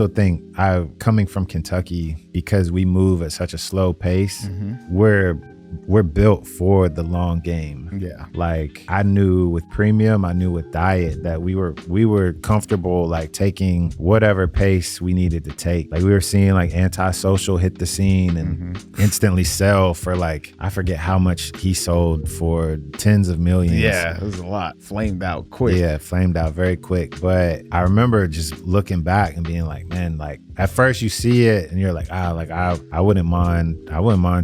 also think coming from Kentucky, because we move at such a slow pace, we're built for the long game. Yeah. Like I knew with premium, I knew with diet that we were comfortable like taking whatever pace we needed to take. Like we were seeing like Antisocial hit the scene and instantly sell for like, I forget how much he sold for tens of millions. Yeah, it was a lot. Flamed out quick. Yeah, flamed out very quick. But I remember just looking back and being like, man, like at first you see it and you're like, I wouldn't mind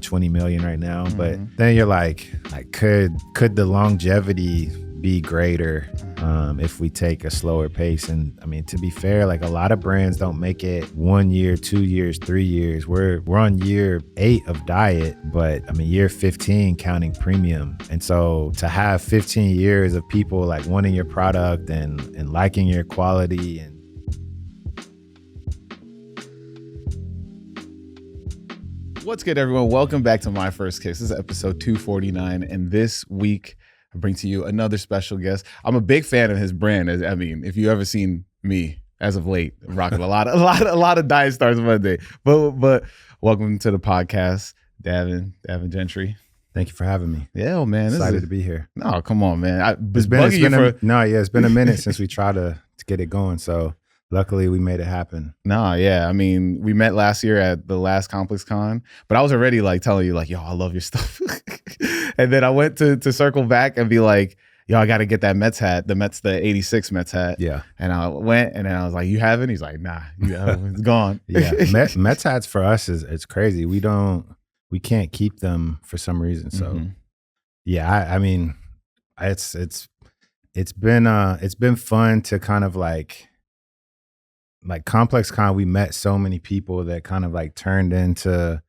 20 million right now. But then you're like could the longevity be greater if we take a slower pace? And I mean, to be fair, like a lot of brands don't make it 1 year, 2 years, 3 years. We're on year 8 of diet, but I mean year 15 counting premium. And so to have 15 years of people like wanting your product and liking your quality and What's good, everyone? Welcome back to My First Kicks. This is episode 249, and this week I bring to you another special guest. I'm a big fan of his brand. I mean, if you ever seen me as of late, I'm rocking a lot of Diet Stars Monday. But welcome to the podcast, Davin Gentry. Thank you for having me. Yeah, man, Excited to be here. No, come on, man. It's been a minute since we tried to get it going. So luckily, we made it happen. Nah, yeah. I mean, we met last year at the last ComplexCon, but I was already like telling you like, yo, I love your stuff. And then I went to circle back and be like, yo, I got to get that Mets hat, the 86 Mets hat. Yeah. And I went and then I was like, you have it? He's like, nah, it's gone. Yeah. Mets hats for us it's crazy. We can't keep them for some reason. So yeah, I mean, it's been fun to kind of like ComplexCon, we met so many people that kind of like turned into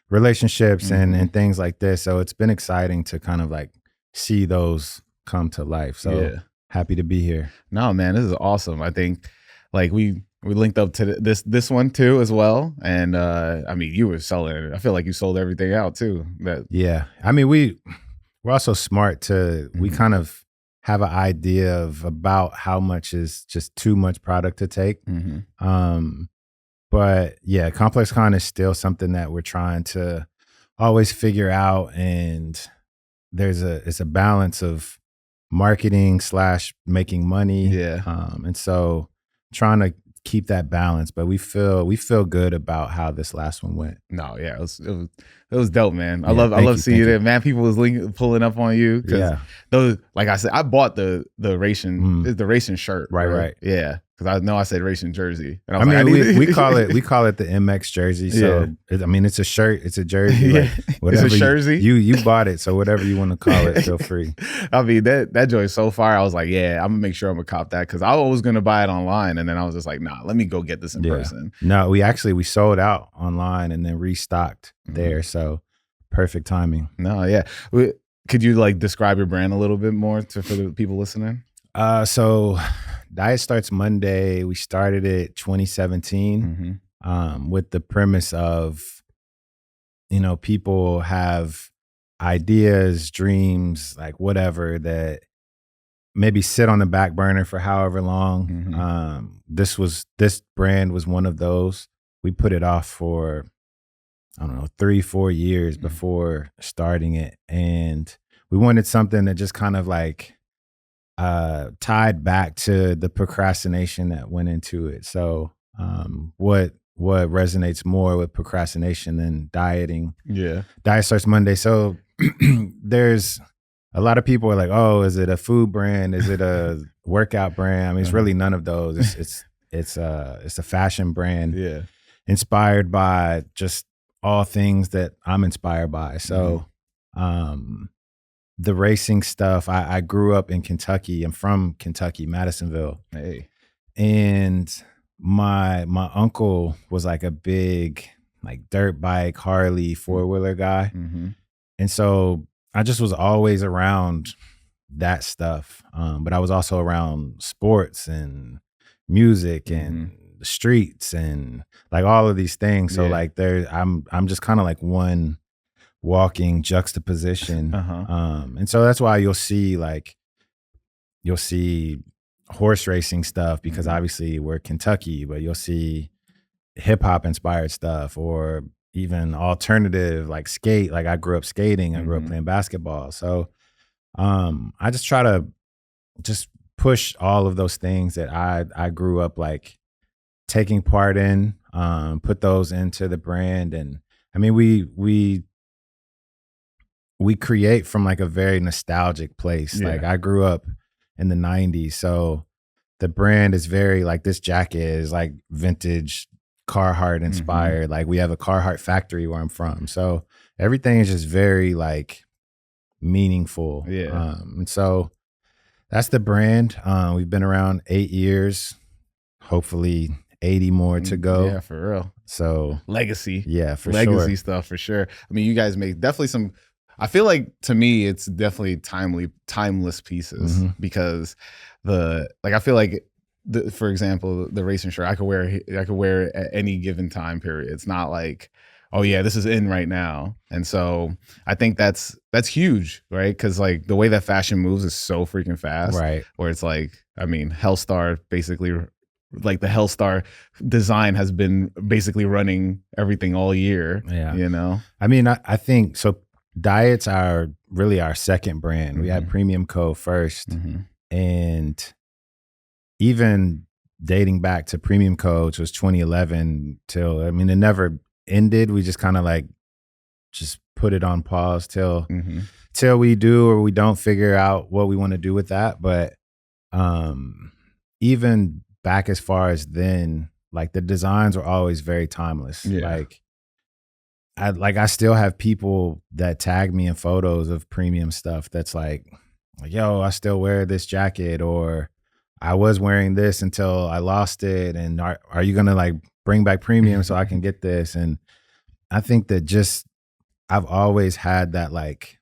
relationships and things like this. So it's been exciting to kind of like see those come to life. So happy to be here. No, man, this is awesome. I think like we linked up to this one too as well. And I mean, you were selling it. I feel like you sold everything out too. Yeah. I mean, we're also smart to, we kind of have an idea of about how much is just too much product to take. But yeah, ComplexCon is still something that we're trying to always figure out. And it's a balance of marketing / making money. Yeah. And so trying to keep that balance, but we feel good about how this last one went. No, yeah, it was dope, man. I love seeing it, man. People was pulling up on you. Yeah, those, like I said, I bought the racing shirt. Right. Yeah, because I know I said racing jersey. And we call it the MX jersey. So I mean, it's a shirt, it's a jersey. Like, whatever it's a jersey. You bought it, so whatever you want to call it, feel free. I mean, that joint's so fire. I was like, yeah, I'm gonna make sure I'm gonna cop that because I was gonna buy it online, and then I was just like, nah, let me go get this in person. No, we sold out online and then restocked there. So perfect timing. No, yeah. Could you like describe your brand a little bit more for the people listening? So Diet Starts Monday. We started it 2017 with the premise of, people have ideas, dreams, like whatever that maybe sit on the back burner for however long. This brand was one of those. We put it off for, I don't know, 3-4 years before starting it. And we wanted something that just kind of like tied back to the procrastination that went into it. So what resonates more with procrastination than dieting? Yeah. Diet Starts Monday. So there's a lot of people are like, oh, is it a food brand? Is it a workout brand? I mean, it's really none of those. It's a fashion brand. Yeah. Inspired by just all things that I'm inspired by. So the racing stuff, I grew up in Kentucky. I'm from Kentucky, Madisonville. Hey. And my uncle was like a big like dirt bike, Harley, 4-wheeler guy. And so I just was always around that stuff. But I was also around sports and music and the streets and like all of these things. So like I'm just kind of like one walking juxtaposition. And so that's why you'll see horse racing stuff because obviously we're Kentucky, but you'll see hip hop inspired stuff, or even alternative, like skate. Like I grew up skating, I grew up playing basketball. So I just try to just push all of those things that I grew up like taking part in, put those into the brand. And I mean, we create from like a very nostalgic place. Yeah. Like I grew up in the 90s. So the brand is very like, this jacket is like vintage Carhartt inspired. Like we have a Carhartt factory where I'm from. So everything is just very like meaningful. Yeah. And so that's the brand. We've been around 8 years, hopefully 80 more to go. Yeah, for real. So Legacy. Yeah, for Legacy sure. stuff for sure. I mean, you guys make definitely some, I feel like to me, it's definitely timeless pieces because I feel like for example, the racing shirt I could wear at any given time period. It's not like, oh yeah, this is in right now. And so I think that's huge, right? Because like the way that fashion moves is so freaking fast, right? Where it's like, I mean, Hellstar basically, like the Hellstar design has been basically running everything all year. Yeah, you know. I mean, I think so. Diets are really our second brand. We had Premium Co. first, and even dating back to Premium Co., which was 2011 till, I mean, it never ended. We just kind of like just put it on pause till we do or we don't figure out what we want to do with that. But even back as far as then, like the designs were always very timeless. Yeah. I still have people that tag me in photos of Premium stuff that's like, yo, I still wear this jacket, or I was wearing this until I lost it. And are you gonna like bring back Premium so I can get this? And I think that just I've always had that like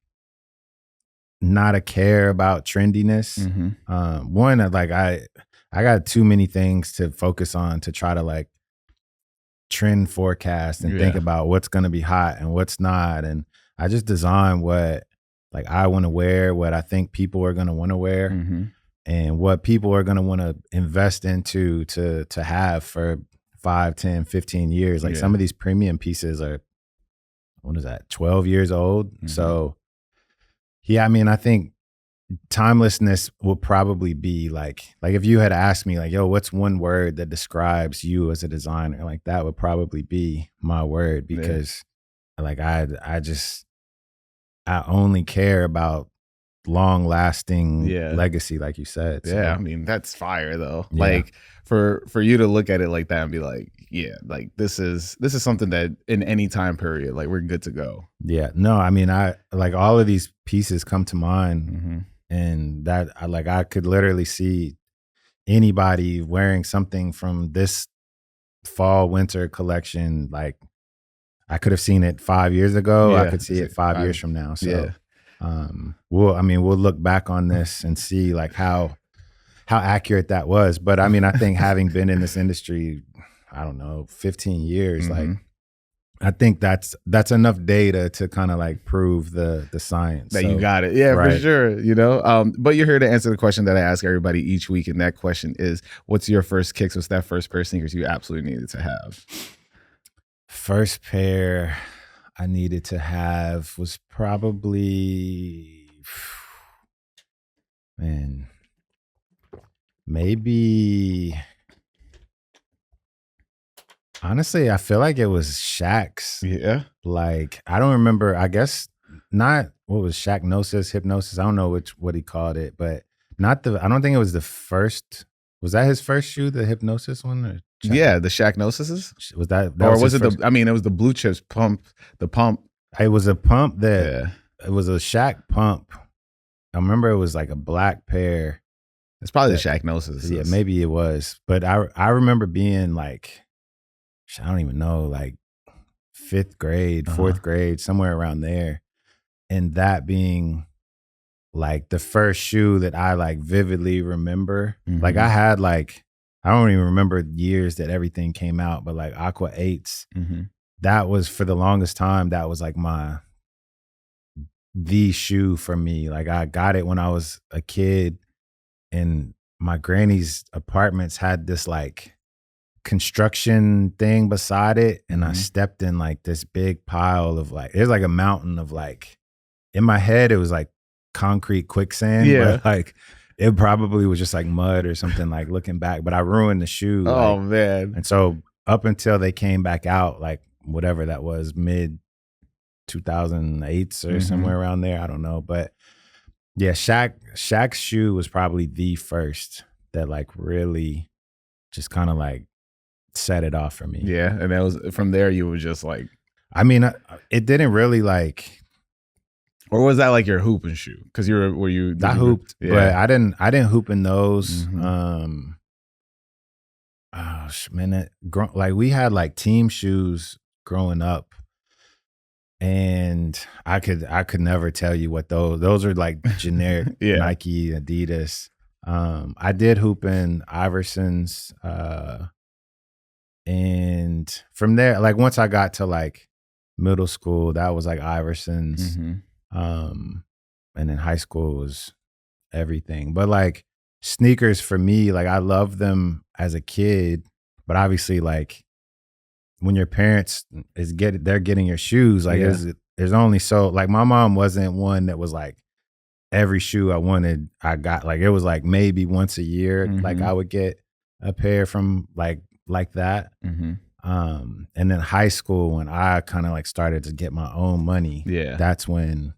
not a care about trendiness. One, like I got too many things to focus on to try to like trend forecast and think about what's going to be hot and what's not. And I just design what like I want to wear, what I think people are going to want to wear, and what people are going to want to invest into to have for 5, 10, 15 years. Like some of these Premium pieces are, what is that, 12 years old? So yeah, I mean, I think timelessness will probably be like if you had asked me like, yo, what's one word that describes you as a designer? Like that would probably be my word, because like I only care about long lasting legacy, like you said. So. Yeah, I mean, that's fire though. Yeah. Like for you to look at it like that and be like, yeah, like this is something that in any time period, like we're good to go. Yeah, no, I mean, I like all of these pieces come to mind. And that I could literally see anybody wearing something from this fall winter collection. Like I could have seen it 5 years ago. I could see it 5 years from now. So we'll look back on this and see like how accurate that was. But I mean, I think having been in this industry, I don't know, 15 years, like I think that's enough data to kind of like prove the science that you got it. Yeah, right. For sure. You know, but you're here to answer the question that I ask everybody each week, and that question is, what's your first kicks? What's that first pair of sneakers you absolutely needed to have? First pair I needed to have was probably, man, maybe. Honestly, I feel like it was Shaq's. Yeah. Like, I don't remember, I guess not, what was Shaqnosis, Hypnosis? I don't know what he called it, but I don't think it was the first. Was that his first shoe, the Hypnosis one? Or yeah, the Shaqnosises? Was that or was it first? It was the Blue Chips pump, the pump. It was a pump that, it was a Shaq pump. I remember it was like a black pair. It's probably the Shaqnosis. Yeah, maybe it was. But I remember being like, I don't even know, like 5th grade, 4th grade, somewhere around there. And that being like the first shoe that I like vividly remember. Like I had like, I don't even remember years that everything came out, but like Aqua 8s, that was for the longest time, that was like the shoe for me. Like I got it when I was a kid, and my granny's apartments had this like construction thing beside it, and I Mhm. stepped in like this big pile of like, there's like a mountain of like, in my head it was like concrete quicksand, Yeah. but like it probably was just like mud or something, like looking back. But I ruined the shoe. Oh like, man. and so up until they came back out, like whatever that was, mid 2008s or Mhm. somewhere around there, I don't know. But yeah, Shaq's shoe was probably the first that like really just kind of like set it off for me. Yeah, and that was from there. You were just like, I mean, it didn't really like, or was that like your hooping shoe? Because were you? I hooped, but I didn't hoop in those. Mhm. Oh man, like we had like team shoes growing up, and I could never tell you what those are like generic Yeah. Nike, Adidas. I did hoop in Iversons, and from there, like once I got to like middle school, that was like Iversons. Mhm. And then high school was everything. But like sneakers for me, like I loved them as a kid, but obviously like when your parents they're getting your shoes, like Yeah. there's only so, like my mom wasn't one that was like every shoe I wanted I got. Like it was like maybe once a year, like Mhm. I would get a pair from like that. Mhm. And then high school, when I kind of like started to get my own money, Yeah. that's when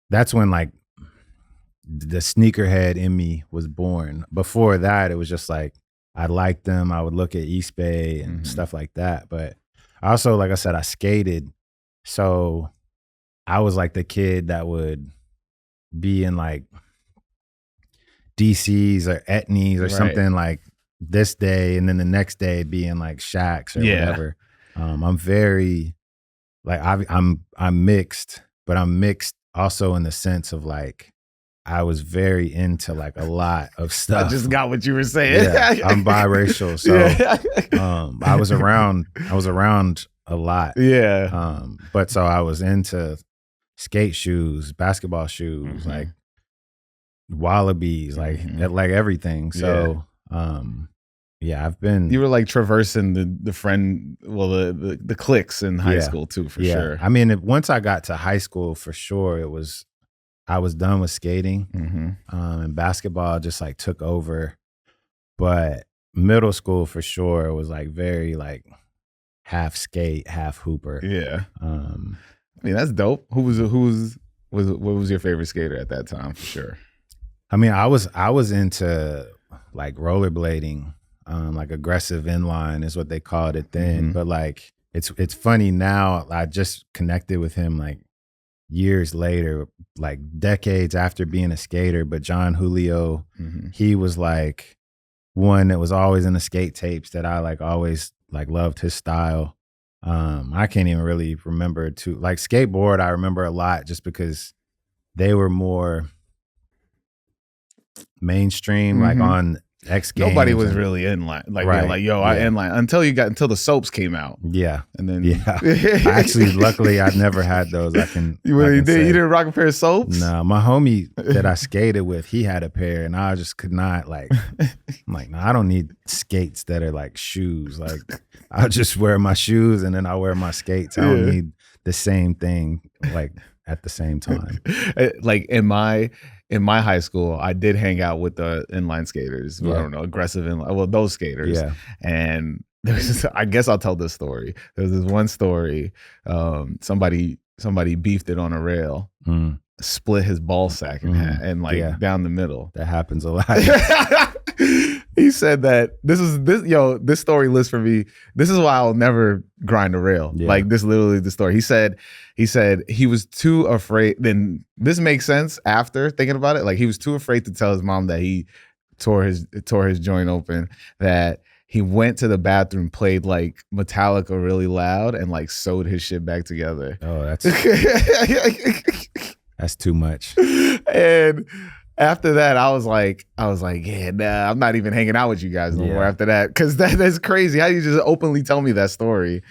like the sneakerhead in me was born. Before that, it was just like I liked them. I would look at East Bay and Mhm. stuff like that. But I also, like I said, I skated. So I was like the kid that would be in like DC's or Etnies or Right. something like this day, and then the next day be in like Shaq's or Yeah. whatever. I'm very like I'm mixed, but I'm mixed also in the sense of like I was very into like a lot of stuff. I just got what you were saying. Yeah, I'm biracial, so Yeah. I was around a lot. Yeah. But so I was into skate shoes, basketball shoes, Mhm. like Wallabies, like Mhm. like everything. So yeah, I've been. You were like traversing the friend, well, the cliques in high school too, for sure. I mean, once I got to high school, for sure, I was done with skating, Mhm. and basketball just like took over. But middle school, for sure, it was like very like half skate, half hooper. Yeah. I mean, that's dope. What was your favorite skater at that time, for sure? I mean, I was into like rollerblading, like aggressive inline is what they called it then. Mhm. But like it's funny now. I just connected with him like years later, like decades after being a skater. But John Julio, Mhm. he was like one that was always in the skate tapes that I like always like loved his style. I can't even really remember like skateboard. I remember a lot just because they were more mainstream, like Mhm. on X Games. Nobody was really inline, like being Right, like, "Yo, I yeah. inline," until the soaps came out, Yeah, and then yeah. Actually, luckily, I never had those. You didn't rock a pair of soaps? No, my homie that I skated with, he had a pair, and I just could not like. I'm like, no, I don't need skates that are like shoes. Like, I'll just wear my shoes and then I'll wear my skates. I don't need the same thing like at the same time. Like in my high school, I did hang out with the inline skaters. Yeah. I don't know, aggressive inline. Well, those skaters. Yeah. And there was this, I guess I'll tell this story. There was this one story. Somebody beefed it on a rail, split his ball sack in half, and like down the middle. That happens a lot. He said that this story lives for me. This is why I'll never grind a rail. Yeah. Like, this literally the story. He said he was too afraid. Then this makes sense after thinking about it. Like, he was too afraid to tell his mom that he tore his joint open, that he went to the bathroom, played like Metallica really loud, and like sewed his shit back together. Oh, that's too much. And after that, I was like, yeah, nah, I'm not even hanging out with you guys no more after that. Cause that's crazy. How you just openly tell me that story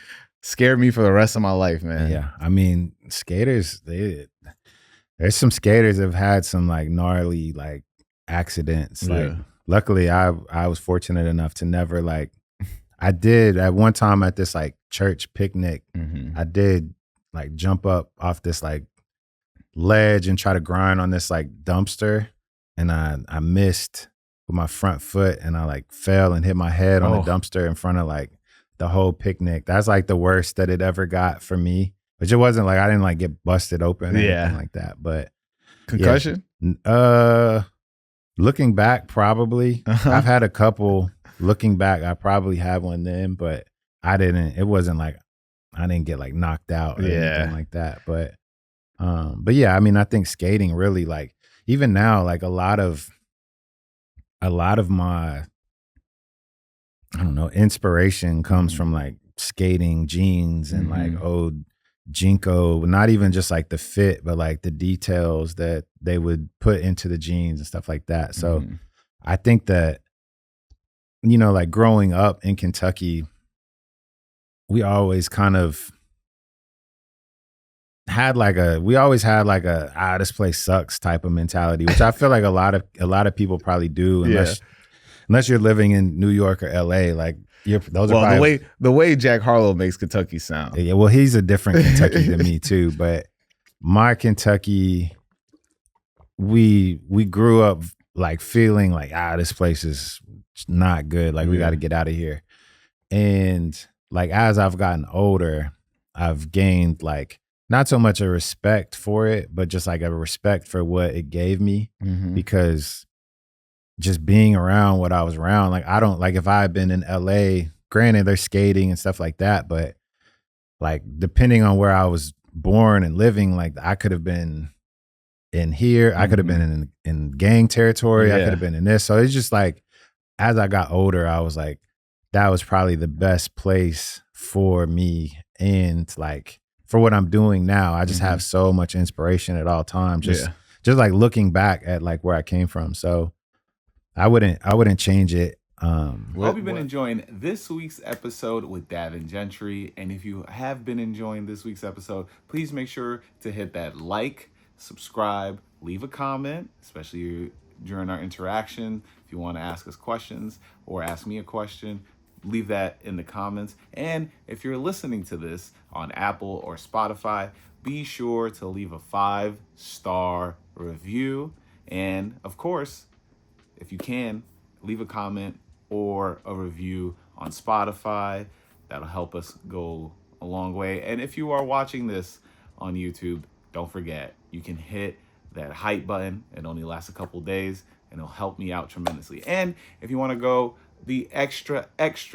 scared me for the rest of my life, man. Yeah. I mean, skaters, there's some skaters that have had some like gnarly like accidents. Like, luckily I was fortunate enough to never like, I did at one time at this like church picnic. Mm-hmm. I did like jump up off this like ledge and try to grind on this like dumpster, and I missed with my front foot, and I like fell and hit my head on the dumpster in front of like the whole picnic. That's like the worst that it ever got for me. Which it wasn't like I didn't like get busted open or anything like that. But concussion? Yeah. Looking back, probably. I've had a couple. Looking back, I probably had one then, but I didn't. It wasn't like I didn't get like knocked out or anything like that. But yeah, I mean, I think skating really like even now, like a lot of my, I don't know, inspiration comes from like skating jeans and like old Jinko, not even just like the fit, but like the details that they would put into the jeans and stuff like that. So I think that, you know, like growing up in Kentucky, we always kind of had like this place sucks type of mentality, which I feel like a lot of people probably do unless you're living in New York or LA. Like those are probably, the way Jack Harlow makes Kentucky sound. Yeah, well, he's a different Kentucky than me too, but my Kentucky, we grew up like feeling like this place is not good. Like we got to get out of here. And like as I've gotten older, I've gained like not so much a respect for it, but just like a respect for what it gave me because just being around what I was around, like I don't like if I had been in LA, granted they're skating and stuff like that, but like depending on where I was born and living, like I could have been in here, I could have been in gang territory, I could have been in this. So it's just like as I got older, I was like, that was probably the best place for me. And like for what I'm doing now, I just have so much inspiration at all times. Just like looking back at like where I came from. So I wouldn't change it. I hope you've been enjoying this week's episode with Davin Gentry. And if you have been enjoying this week's episode, please make sure to hit that like, subscribe, leave a comment, especially during our interaction. If you want to ask us questions or ask me a question, leave that in the comments. And if you're listening to this on Apple or Spotify, be sure to leave a 5-star review. And of course, if you can, leave a comment or a review on Spotify. That'll help us go a long way. And if you are watching this on YouTube, don't forget, you can hit that hype button. It only lasts a couple days and it'll help me out tremendously. And if you want to go the extra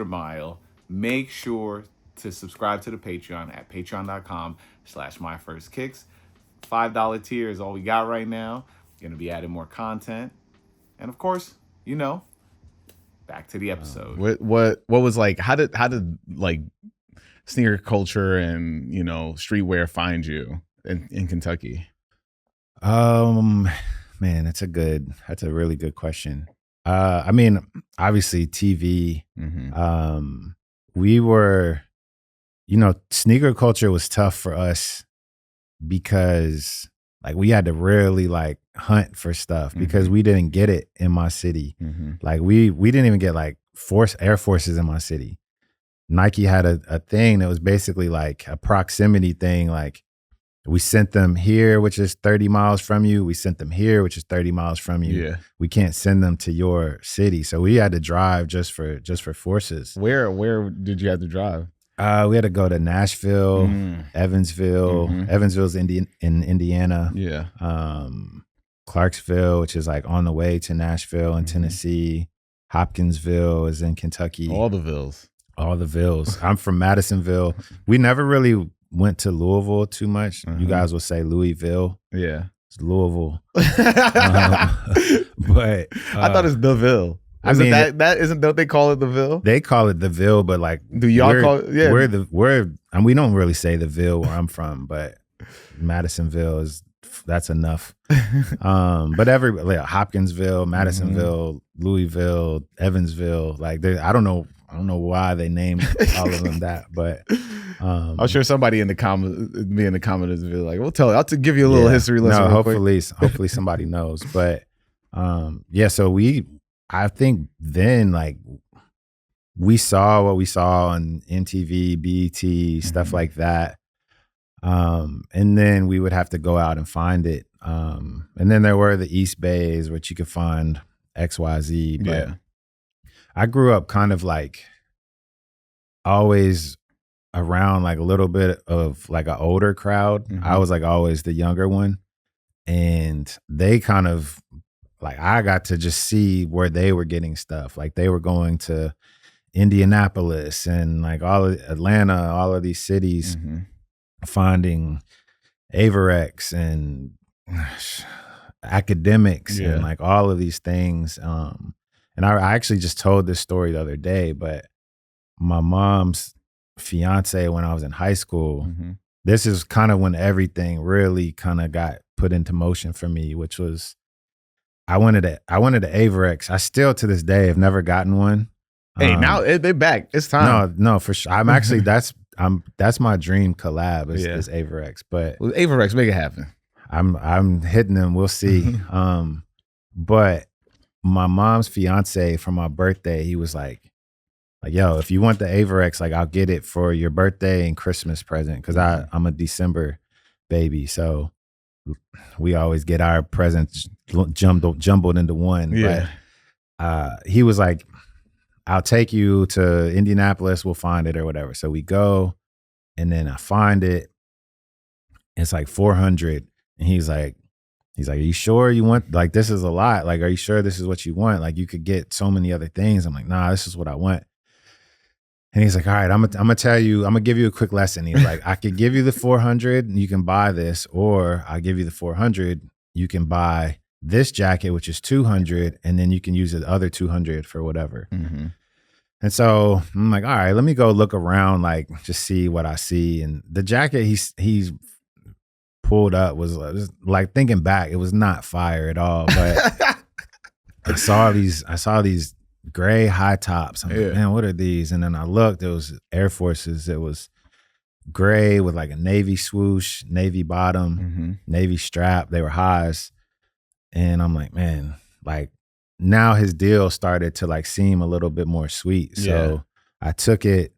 mile, make sure to subscribe to the Patreon at patreon.com/myfirstkicks. $5 tier is all we got right now. Going to be adding more content. And of course, you know, back to the episode. What was like, how did like sneaker culture and, you know, streetwear find you in Kentucky? Man, that's a really good question. I mean, obviously TV, we were, you know, sneaker culture was tough for us because like we had to really like hunt for stuff because we didn't get it in my city. Like we didn't even get like Air Forces in my city. Nike had a thing that was basically like a proximity thing. Like we sent them here, which is 30 miles from you. We sent them here, which is 30 miles from you. Yeah. We can't send them to your city. So we had to drive just for forces. Where did you have to drive? We had to go to Nashville, Evansville. Evansville's in Indiana. Yeah. Clarksville, which is like on the way to Nashville in Tennessee. Hopkinsville is in Kentucky. All the villes. I'm from Madisonville. We never really went to Louisville too much. You guys will say Louisville. Yeah. It's Louisville. But I thought it's the Ville. Don't they call it the Ville? They call it the Ville, but like, do y'all call it? Yeah. We don't really say the Ville where I'm from, but Madisonville that's enough. But like Hopkinsville, Madisonville, Louisville, Evansville, like I don't know why they named all of them that, but I'm sure somebody in the comments will be like, I'll give you a little history lesson. No, hopefully somebody knows. But so I think then like we saw what we saw on MTV, BET, stuff like that. And then we would have to go out and find it. And then there were the East Bays, which you could find XYZ. But I grew up kind of like always around like a little bit of like an older crowd. I was like always the younger one. And they kind of like, I got to just see where they were getting stuff. Like they were going to Indianapolis and like all of Atlanta, all of these cities, finding Averex and academics and like all of these things. And I actually just told this story the other day, but my mom's fiance when I was in high school, this is kind of when everything really kind of got put into motion for me, which was I wanted an Averex. I still to this day have never gotten one. Hey, now they're back. It's time. No, for sure. I'm actually that's my dream collab is Averex. But with Averex, make it happen. I'm hitting them. We'll see. But my mom's fiance for my birthday, he was like, yo, if you want the Averex, like I'll get it for your birthday and Christmas present because I'm a December baby, so we always get our presents jumbled into one. Yeah. But he was like, I'll take you to Indianapolis, we'll find it or whatever. So we go, and then I find it. It's like $400, and he's like, are you sure you want, like, this is a lot. Like, are you sure this is what you want? Like, you could get so many other things. I'm like, nah, this is what I want. And he's like, all right, I'm gonna tell you, I'm gonna give you a quick lesson. He's like, I could give you the 400 and you can buy this, or I'll give you the 400, you can buy this jacket, which is 200, and then you can use the other 200 for whatever. And so I'm like, all right, let me go look around, like just see what I see. And the jacket he's pulled up was like, thinking back, it was not fire at all. But I saw these gray high tops. I'm like, man, what are these? And then I looked, it was Air Forces. It was gray with like a navy swoosh, navy bottom, navy strap. They were highs. And I'm like, man, like now his deal started to like seem a little bit more sweet. So I took it.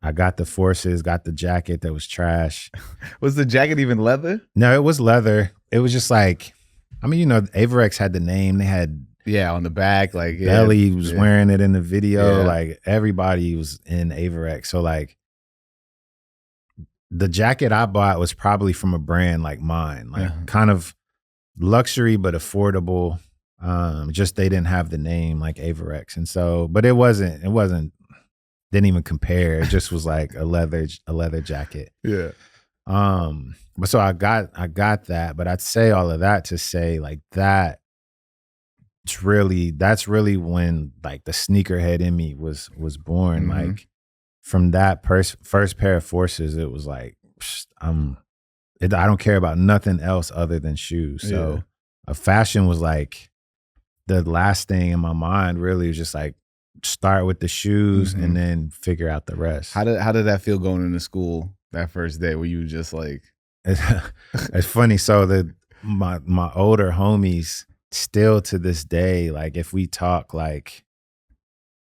I got the Forces, got the jacket that was trash. Was the jacket even leather? No, it was leather. It was just like, I mean, you know, Averex had the name. They had on the back, like Gully was wearing it in the video. Like everybody was in Averex. So like the jacket I bought was probably from a brand like mine, like kind of luxury but affordable. Just they didn't have the name like Averex, and so, but it wasn't didn't even compare. It just was like a leather jacket. But so I got that, but I'd say all of that to say like that's really when like the sneakerhead in me was born. Like from that first pair of Forces, it was like I don't care about nothing else other than shoes. So fashion was like the last thing in my mind. Really, was just like start with the shoes and then figure out the rest. How did that feel going into school that first day? Were you just like, it's funny. So my older homies still to this day, like if we talk like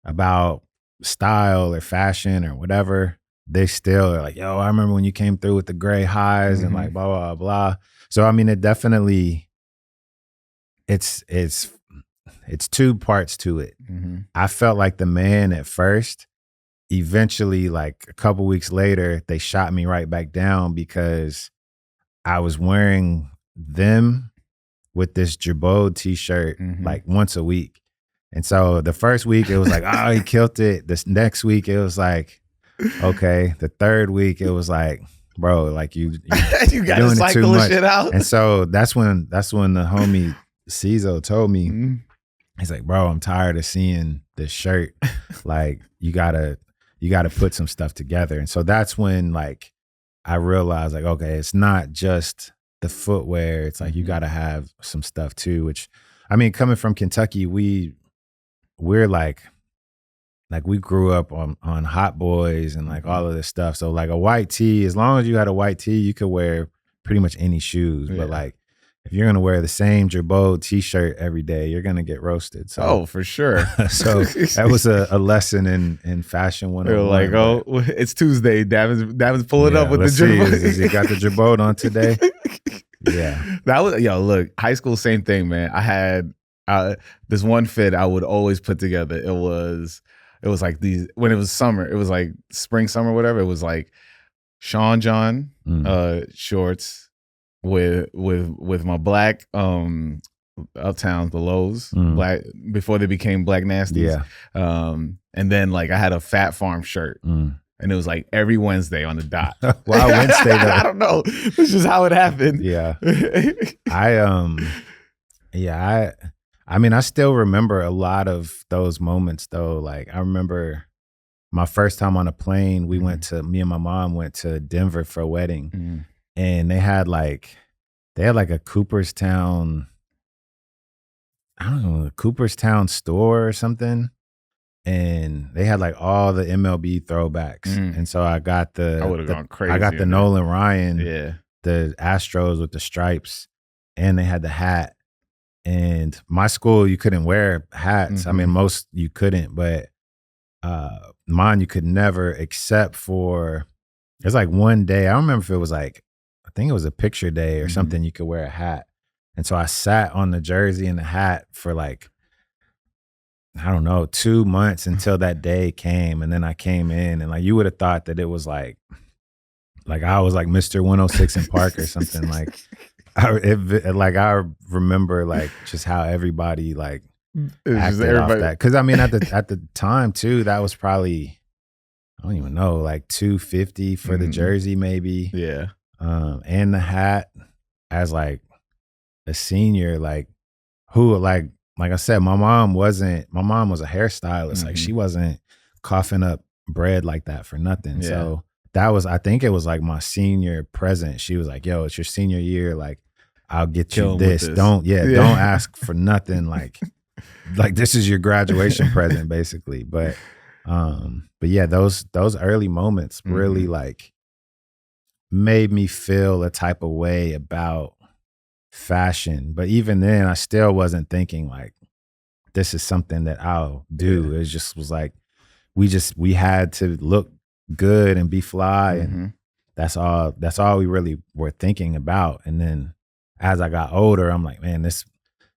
about style or fashion or whatever, they still are like, yo, I remember when you came through with the gray highs and like blah, blah, blah. So, I mean, it definitely, it's two parts to it. I felt like the man at first. Eventually, like a couple weeks later, they shot me right back down because I was wearing them with this Jabot t-shirt like once a week. And so the first week it was like, oh, he killed it. This next week it was like, okay. The third week it was like, bro, like you got to cycle this shit out. And so that's when the homie Cizo told me, he's like, bro, I'm tired of seeing this shirt. Like you gotta put some stuff together. And so that's when like I realized like, okay, it's not just the footwear. It's like you gotta have some stuff too, which I mean, coming from Kentucky, we're like we grew up on Hot Boys and like all of this stuff. So like a white tee, as long as you had a white tee, you could wear pretty much any shoes. But like if you're gonna wear the same Jabot t-shirt every day, you're gonna get roasted. So for sure. so that was a lesson in fashion 101. They're like, oh, it's Tuesday. Davin's pulling up with the Jabot. Jabot. Is he got the Jabot on today? Yeah. That was look, high school, same thing, man. I had this one fit I would always put together. It was like these, when it was summer, it was like spring, summer, whatever. It was like Sean John shorts with my black Uptown, the Lows, black, before they became Black Nasties. Yeah. And then like I had a Fat Farm shirt. And it was like every Wednesday on the dot. Why Wednesday though? I don't know. This is how it happened. Yeah. I mean, I still remember a lot of those moments though. Like I remember my first time on a plane, me and my mom went to Denver for a wedding, and they had like a Cooperstown, I don't know, a Cooperstown store or something. And they had like all the MLB throwbacks. And so I got I would have gone crazy. I got the Nolan Ryan, the Astros with the stripes, and they had the hat. And my school, you couldn't wear hats. I mean, most you couldn't, but mine you could never, except for, it's like one day, I don't remember if it was like, I think it was a picture day or something, you could wear a hat. And so I sat on the jersey and the hat for like, I don't know, 2 months until that day came. And then I came in, and like you would have thought that it was like I was like Mr. 106 in Park or something. Like I remember like just how everybody like acted off that. Cause I mean at the time too, that was probably, I don't even know, like $250 for the jersey maybe. Yeah. And the hat as like a senior, like who like I said, my mom was a hairstylist. Like she wasn't coughing up bread like that for nothing. Yeah. So that was, I think it was like my senior present. She was like, yo, it's your senior year. Like I'll get you this. Don't ask for nothing. Like this is your graduation present basically. But yeah, those early moments really like made me feel a type of way about fashion. But even then I still wasn't thinking like this is something that I'll do. It just was like we had to look good and be fly, and that's all we really were thinking about. And then as I got older, I'm like, man,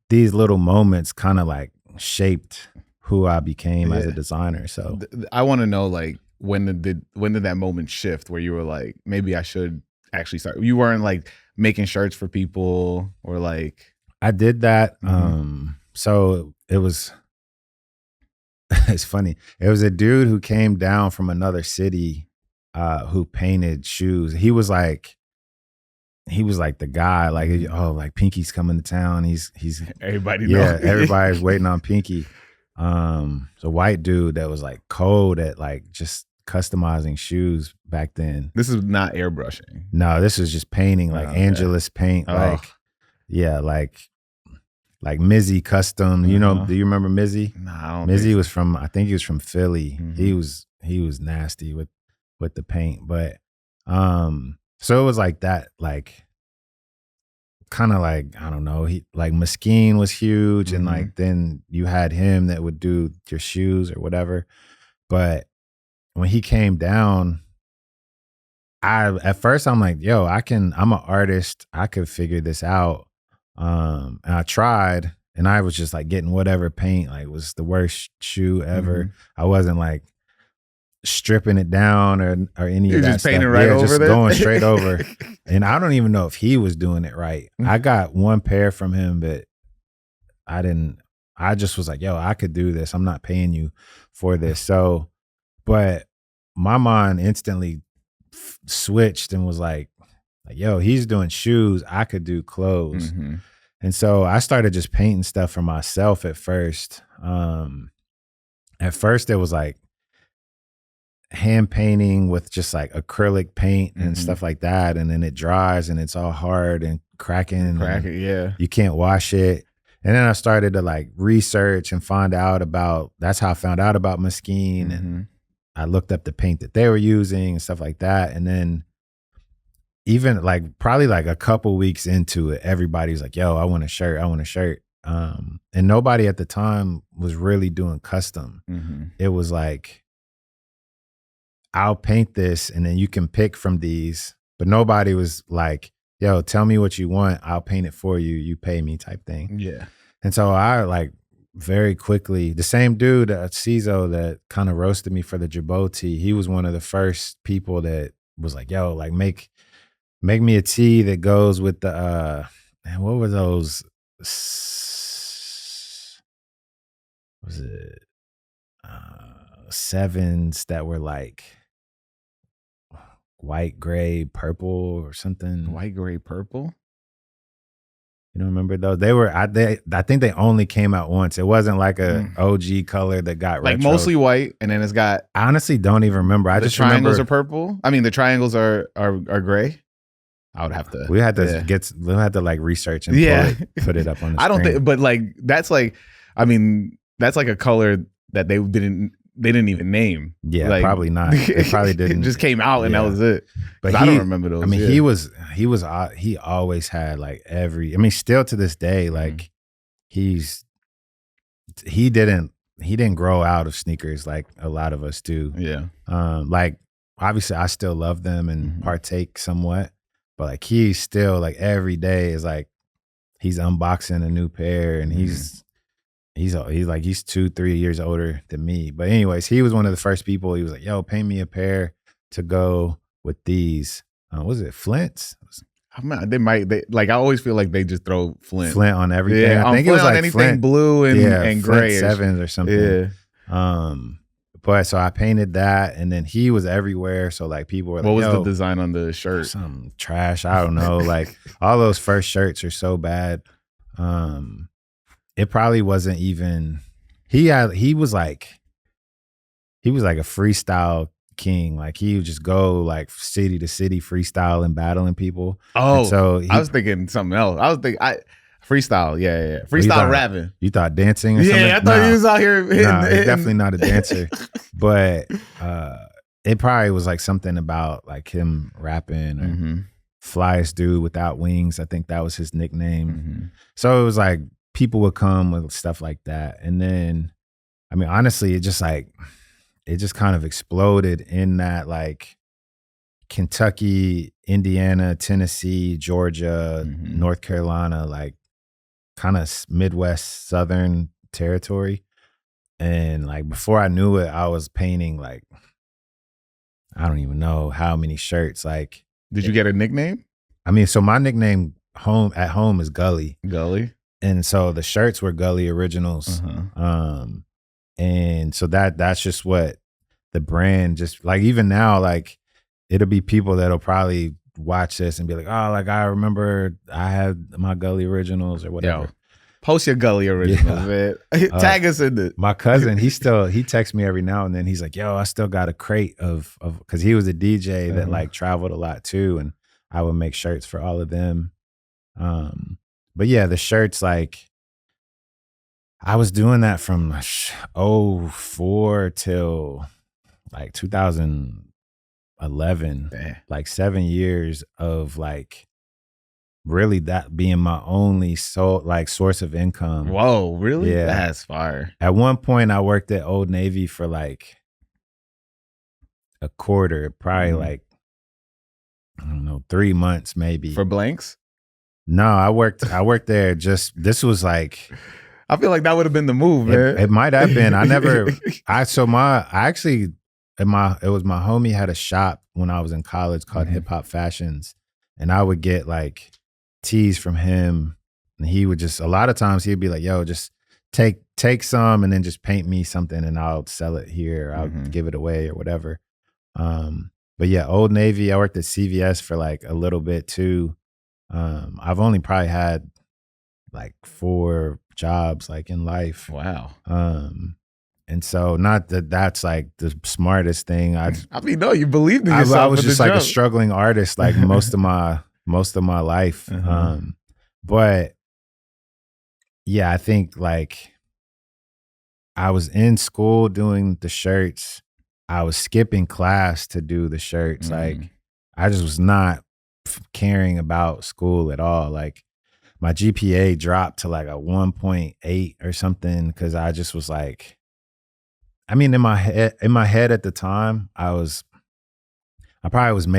these little moments kind of like shaped who I became as a designer. So I want to know, like, when did that moment shift where you were like, maybe I should actually start? You weren't like making shirts for people, or like? I did that. So it was, it's funny. It was a dude who came down from another city who painted shoes. He was like the guy, like, oh, like Pinky's coming to town. He's everybody knows. Everybody's waiting on Pinky. It's a white dude that was like cold at like just customizing shoes back then. This is not airbrushing. No, this is just painting, like Angelus paint, like Mizzy custom. You know, do you remember Mizzy? No, I don't. Mizzy was from, I think he was from Philly. He was nasty with the paint. But so it was like that, like kind of like, I don't know, he like Mesquine was huge, and like then you had him that would do your shoes or whatever. But when he came down, at first I'm like, yo, I'm an artist, I could figure this out. And I tried, and I was just like getting whatever paint, like was the worst shoe ever. I wasn't like stripping it down or any of that just stuff. Painting right over just there? Going straight over. And I don't even know if he was doing it right. I got one pair from him, but I just was like, yo, I could do this. I'm not paying you for this. So, but my mind instantly switched and was like, yo, he's doing shoes, I could do clothes. And so I started just painting stuff for myself at first. At first it was like hand painting with just like acrylic paint and stuff like that. And then it dries and it's all hard and cracking. You can't wash it. And then I started to like research and find out about, that's how I found out about Mesquine. And I looked up the paint that they were using and stuff like that. And then even like probably like a couple weeks into it, everybody's like, yo, I want a shirt. I want a shirt. And nobody at the time was really doing custom. It was like, I'll paint this and then you can pick from these, but nobody was like, yo, tell me what you want. I'll paint it for you. You pay me type thing. Yeah. And so I like very quickly, the same dude at CISO that kind of roasted me for the Jabot tee, he was one of the first people that was like, yo, like make me a tee that goes with the, man, what were those? Was it sevens that were like white, gray, purple or something? White, gray, purple? You don't remember those? They were, I think they only came out once. It wasn't like a OG color that got like retro. Mostly white, and then it's got. I honestly don't even remember. I the just triangles remember are purple. I mean, the triangles are gray. I would have to. We had to like research and put it up on the I don't screen. think, but like that's like, I mean, that's like a color that they didn't even name. Yeah, like, probably not. They probably didn't. It just came out and that was it. But I don't remember those. I mean, he always had like I mean, still to this day, like he didn't grow out of sneakers like a lot of us do. Yeah. Like obviously I still love them and partake somewhat, but like he's still like every day is like he's unboxing a new pair and he's 2-3 years older than me. But anyways, he was one of the first people. He was like, yo, paint me a pair to go with these. Was it Flints? I always feel like they just throw Flint on everything. Yeah, I think it was like anything Flint, blue and gray. Sevens or something. Yeah. But so I painted that and then he was everywhere. So like people were like, what was the design on the shirt? Some trash. I don't know. Like all those first shirts are so bad. It probably wasn't even, he was like a freestyle king. Like he would just go like city to city freestyle and battling people. Oh, and so I was thinking something else. Freestyle. Yeah. Freestyle rapping. You thought dancing or something? Yeah, I thought he was out here. He's definitely not a dancer. But it probably was like something about like him rapping or flyest dude without wings. I think that was his nickname. So it was like, people would come with stuff like that. And then, I mean, honestly, it just kind of exploded in that like Kentucky, Indiana, Tennessee, Georgia, North Carolina, like kind of Midwest, Southern territory. And like before I knew it, I was painting like, I don't even know how many shirts. Like, did you get a nickname? I mean, so my nickname at home is Gully. Gully. And so the shirts were Gully Originals. And so that's just what the brand just like, even now, like it'll be people that'll probably watch this and be like, oh, like I remember I had my Gully Originals or whatever. Yo, post your Gully Originals, man. Tag us in it. My cousin, he texts me every now and then. He's like, yo, I still got a crate of because he was a DJ that like traveled a lot too. And I would make shirts for all of them. But yeah, the shirts, like I was doing that from 2004 till like 2011, like 7 years of like really that being my only source of income. Whoa, really? Yeah. That's fire. At one point I worked at Old Navy for like a quarter, probably like, I don't know, 3 months maybe. For blanks? No, I worked there this was like, I feel like that would have been the move, man. It might have been. It was my homie had a shop when I was in college called Hip Hop Fashions. And I would get like tees from him. And he would just, a lot of times he'd be like, yo, just take some and then just paint me something and I'll sell it here. I'll give it away or whatever. But yeah, Old Navy, I worked at CVS for like a little bit too. I've only probably had like 4 jobs like in life. Wow. And so not that that's like the smartest thing. I mean, no, you believed in yourself. I was just like a struggling artist like most of my life. But yeah, I think like I was in school doing the shirts. I was skipping class to do the shirts. Like I just was not caring about school at all. Like my GPA dropped to like a 1.8 or something because I just was like, I mean, in my head at the time, I probably wasn't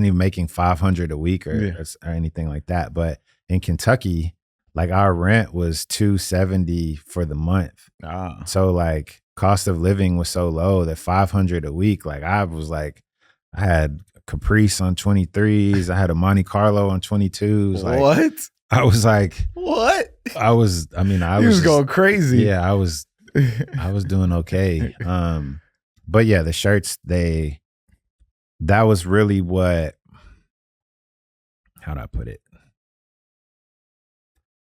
even making 500 a week or anything like that. But in Kentucky, like our rent was $270 for the month. So like cost of living was so low that 500 a week, like I had Caprice on 23s. I had a Monte Carlo on 22s. Like, what? I was like, what? I was going crazy. Yeah, I was doing okay. But yeah, the shirts, that was really what, how do I put it?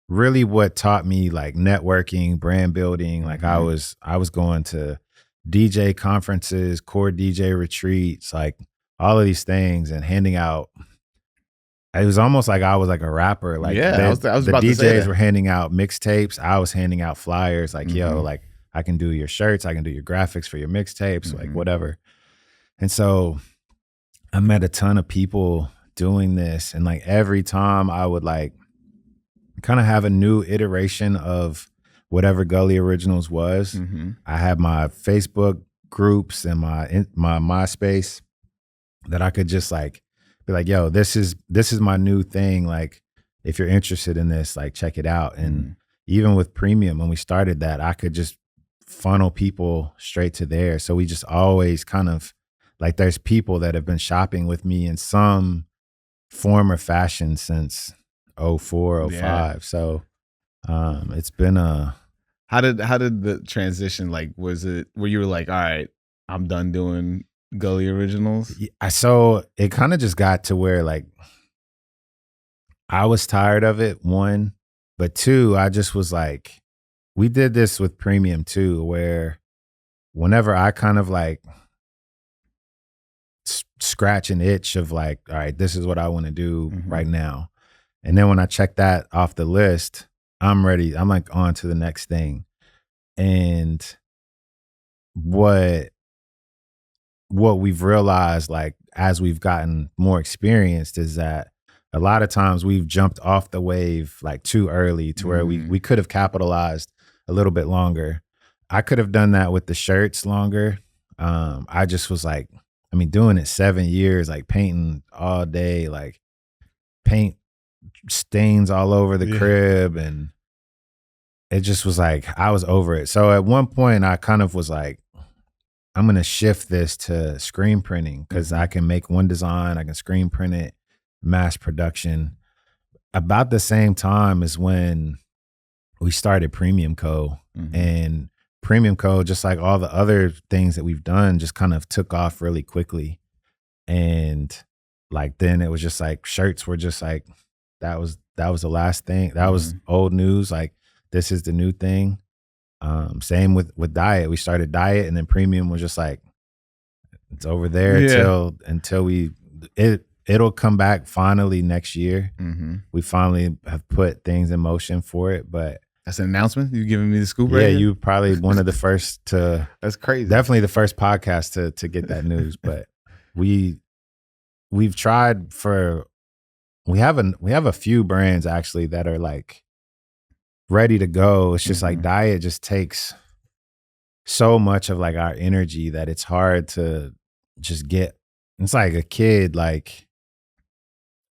Really what taught me like networking, brand building. Like I was going to DJ conferences, core DJ retreats, like all of these things and handing out. It was almost like I was like a rapper. Like I was the about to say DJs that. were handing out mixtapes. I was handing out flyers like, yo, like I can do your shirts. I can do your graphics for your mixtapes, like whatever. And so I met a ton of people doing this. And like every time I would like kind of have a new iteration of whatever Gully Originals was. I had my Facebook groups and my MySpace that I could just like be like, yo, this is my new thing. Like, if you're interested in this, like check it out. And even with Premium, when we started that, I could just funnel people straight to there. So we just always kind of like, there's people that have been shopping with me in some form or fashion since 04, 05. So it's been how did the transition, like, was it where you were like, all right, I'm done doing Gully Originals? So it kind of just got to where like I was tired of it, one, but two, I just was like, we did this with Premium too, where whenever I kind of like scratch an itch of like, all right, this is what I want to do right now. And then when I check that off the list, I'm ready. I'm like on to the next thing. And what we've realized, like, as we've gotten more experienced, is that a lot of times we've jumped off the wave like too early to where we could have capitalized a little bit longer. I could have done that with the shirts longer. I just was like, I mean, doing it 7 years, like painting all day, like paint stains all over the crib, and it just was like, I was over it. So at one point I kind of was like, I'm going to shift this to screen printing because I can make one design, I can screen print it, mass production. About the same time as when we started Premium Co. And Premium Co., just like all the other things that we've done, just kind of took off really quickly. And like, then it was just like shirts were just like, that was the last thing. That was old news. Like, this is the new thing. Same with Diet. We started Diet, and then Premium was just like, it's over there until it'll come back finally next year. We finally have put things in motion for it, but that's an announcement. You giving me the scoop right here? You probably one of the first to. That's crazy. Definitely the first podcast to get that news. But we've tried for. We have a few brands actually that are like ready to go. It's just like Diet just takes so much of like our energy that it's hard to just get. It's like a kid. Like,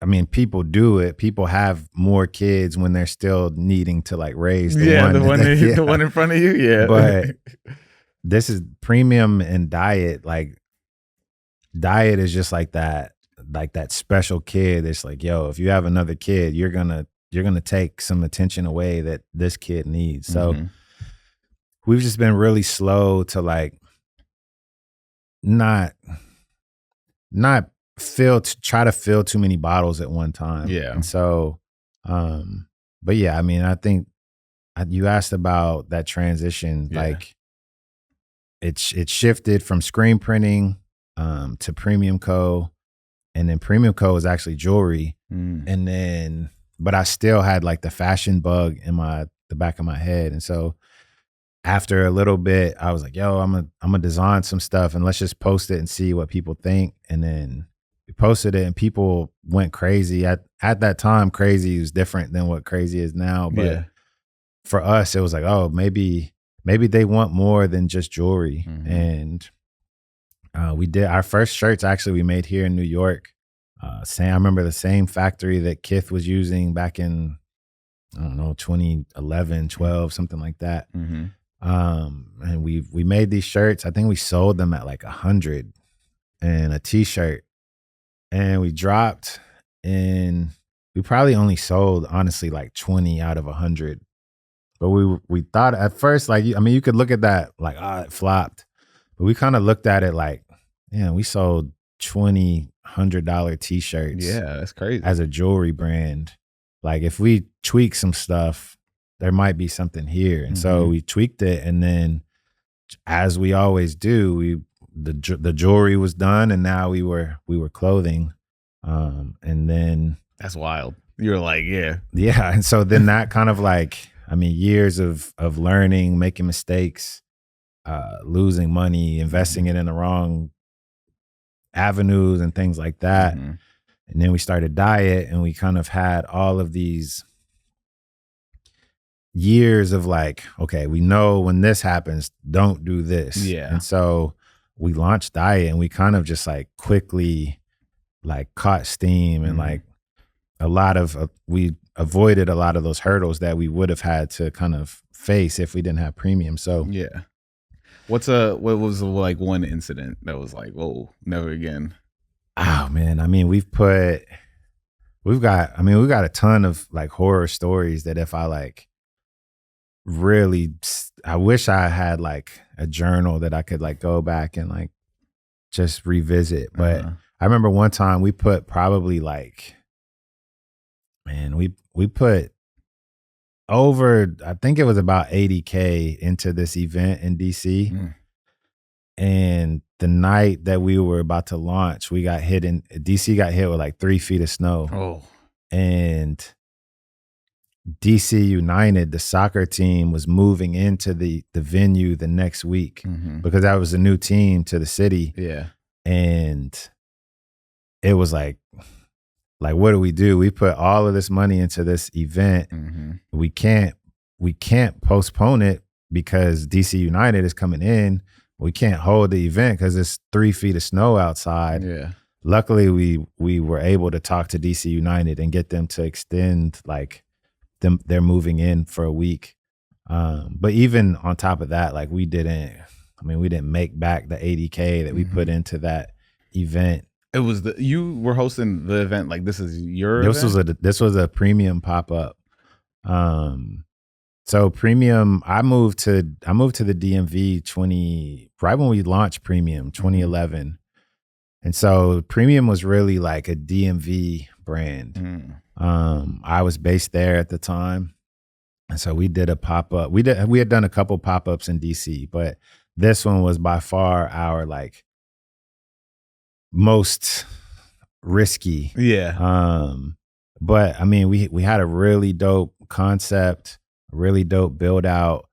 I mean, people do it. People have more kids when they're still needing to like raise the one in front of you. Yeah, but this is Premium and Diet. Like, Diet is just like that special kid. It's like, yo, if you have another kid, you're gonna take some attention away that this kid needs. So we've just been really slow to like not try to fill too many bottles at one time. Yeah. And so, but yeah, I mean, I think you asked about that transition. Like, it shifted from screen printing to Premium Co. And then Premium Co. was actually jewelry. And then, but I still had like the fashion bug in the back of my head. And so after a little bit, I was like, yo, I'm gonna design some stuff and let's just post it and see what people think. And then we posted it and people went crazy. At that time, crazy was different than what crazy is now. But for us, it was like, oh, maybe they want more than just jewelry. And we did our first shirts actually we made here in New York. I remember the same factory that Kith was using back in, I don't know, 2011, 12, something like that. And we made these shirts. I think we sold them at like 100 and a t-shirt. And we dropped and we probably only sold, honestly, like 20 out of 100. But we thought at first, like, I mean, you could look at that like, it flopped. But we kind of looked at it like, yeah, we sold 20 $100 t-shirts. Yeah, that's crazy. As a jewelry brand. Like if we tweak some stuff, there might be something here. And so we tweaked it. And then as we always do, the jewelry was done and now we were clothing. And then that's wild. You're like, yeah. And so then that kind of like, I mean, years of learning, making mistakes, losing money, investing it in the wrong avenues and things like that. And then we started diet and we kind of had all of these years of like, okay, we know when this happens, don't do this. And so we launched diet and we kind of just like quickly like caught steam and like a lot of, we avoided a lot of those hurdles that we would have had to kind of face if we didn't have premium. So what was like one incident that was like, whoa, never again? Oh man, I mean, we've got a ton of like horror stories that if I like really, I wish I had like a journal that I could like go back and like just revisit. But I remember one time we put probably like, man, we put over, I think it was about 80K into this event in DC. And the night that we were about to launch, DC got hit with like 3 feet of snow. And DC United, the soccer team, was moving into the venue the next week because that was a new team to the city. And it was like, what do? We put all of this money into this event. We can't postpone it because DC United is coming in. We can't hold the event because it's 3 feet of snow outside. Luckily, we were able to talk to DC United and get them to extend like they're moving in for a week. But even on top of that, like we didn't make back the 80K that we put into that event. It was you were hosting the event. Like this is your event? This was a premium pop-up. So premium, I moved to the DMV right when we launched premium, 2011. And so premium was really like a DMV brand. I was based there at the time. And so we did a pop-up. We had done a couple pop-ups in DC, but this one was by far our like most risky. But I mean, we had a really dope concept, really dope build out.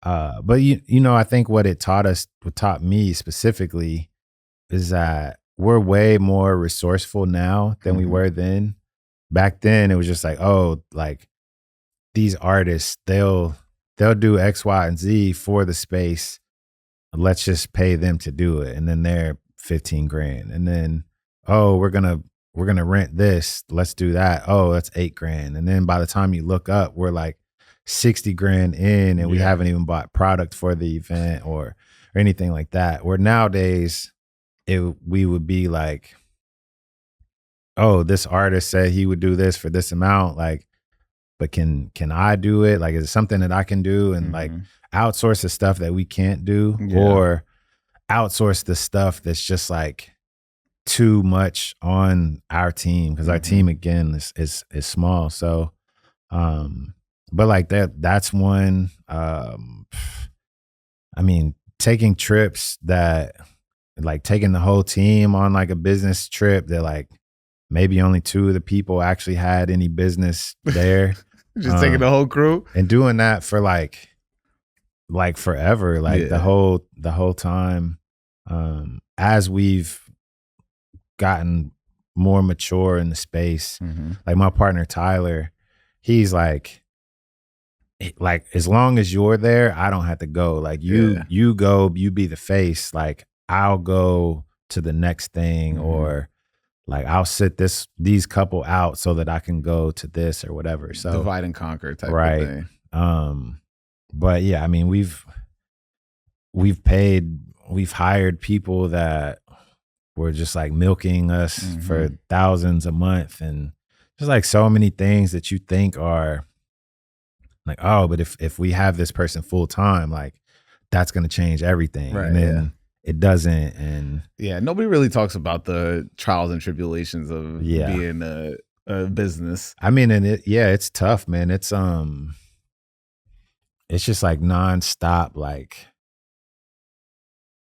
But you know, I think what taught me specifically is that we're way more resourceful now than we were then. Back then it was just like, oh, like these artists, they'll do X, Y, and Z for the space. Let's just pay them to do it. And then they're 15 grand. And then, oh, we're gonna rent this. Let's do that. Oh, that's 8 grand. And then by the time you look up, we're like 60 grand in and we haven't even bought product for the event or anything like that. Where nowadays we would be like, oh, this artist said he would do this for this amount. Like, but can I do it? Like, is it something that I can do? And like outsource the stuff that we can't do or outsource the stuff that's just like too much on our team. Cause our team again is small. So, but like that's one, I mean, taking trips that like taking the whole team on like a business trip that like maybe only 2 of the people actually had any business there. Just taking the whole crew and doing that for like like forever, like the whole time. As we've gotten more mature in the space, like my partner Tyler, he's like as long as you're there, I don't have to go. Like you go, you be the face. Like I'll go to the next thing, or like I'll sit these couple out so that I can go to this or whatever. So divide and conquer type of thing. But yeah, I mean, we've hired people that were just like milking us for thousands a month, and just like so many things that you think are like, oh, but if we have this person full time, like that's going to change everything. Right, and then it doesn't. And nobody really talks about the trials and tribulations of being a business. I mean, and it's tough, man. It's just like nonstop. Like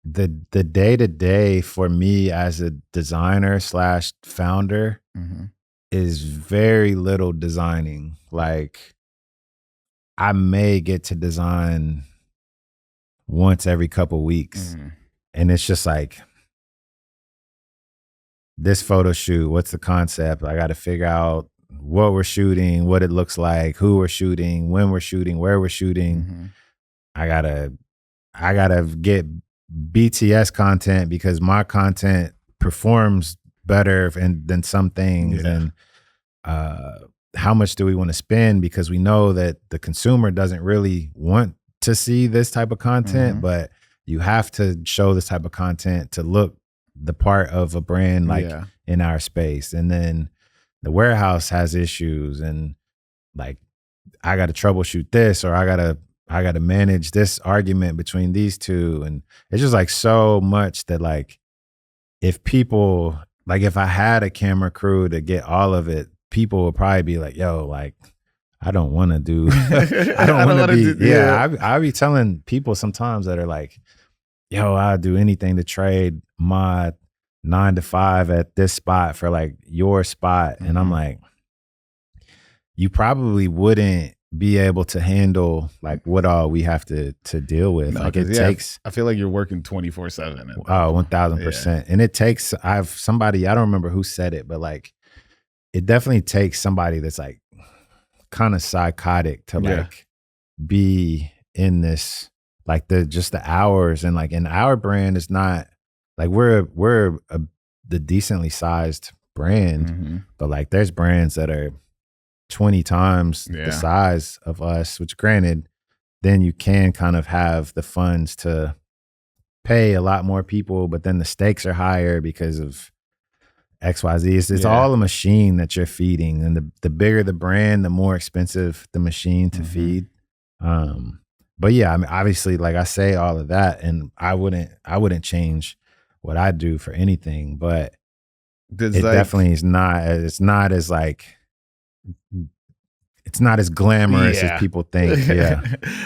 the day to day for me as a designer / founder is very little designing. Like I may get to design once every couple weeks, and it's just like this photo shoot. What's the concept? I got to figure out what we're shooting, what it looks like, who we're shooting, when we're shooting, where we're shooting. I gotta get BTS content because my content performs better than some things. And how much do we want to spend? Because we know that the consumer doesn't really want to see this type of content, but you have to show this type of content to look the part of a brand like in our space. And then the warehouse has issues, and like I got to troubleshoot this, or I got to manage this argument between these two. And it's just like so much that like if I had a camera crew to get all of it, people would probably be like, yo, like I don't want to do I don't want to be I be telling people sometimes that are like, yo, I'll do anything to trade my 9 to 5 at this spot for like your spot. And I'm like, you probably wouldn't be able to handle like what all we have to deal with. No, like it takes, I feel like you're working 24/7. Oh, 1000%. And it takes, I don't remember who said it, but like, it definitely takes somebody that's like kind of psychotic to like be in this, like the hours. And like in our brand is not like we're the decently sized brand, but like there's brands that are 20 times the size of us, which granted, then you can kind of have the funds to pay a lot more people, but then the stakes are higher because of XYZ. It's all a machine that you're feeding. And the bigger the brand, the more expensive the machine to feed. But yeah, I mean, obviously, like I say all of that, and I wouldn't change what I do for anything, but definitely is not, it's not as like, it's not as glamorous as people think. Yeah.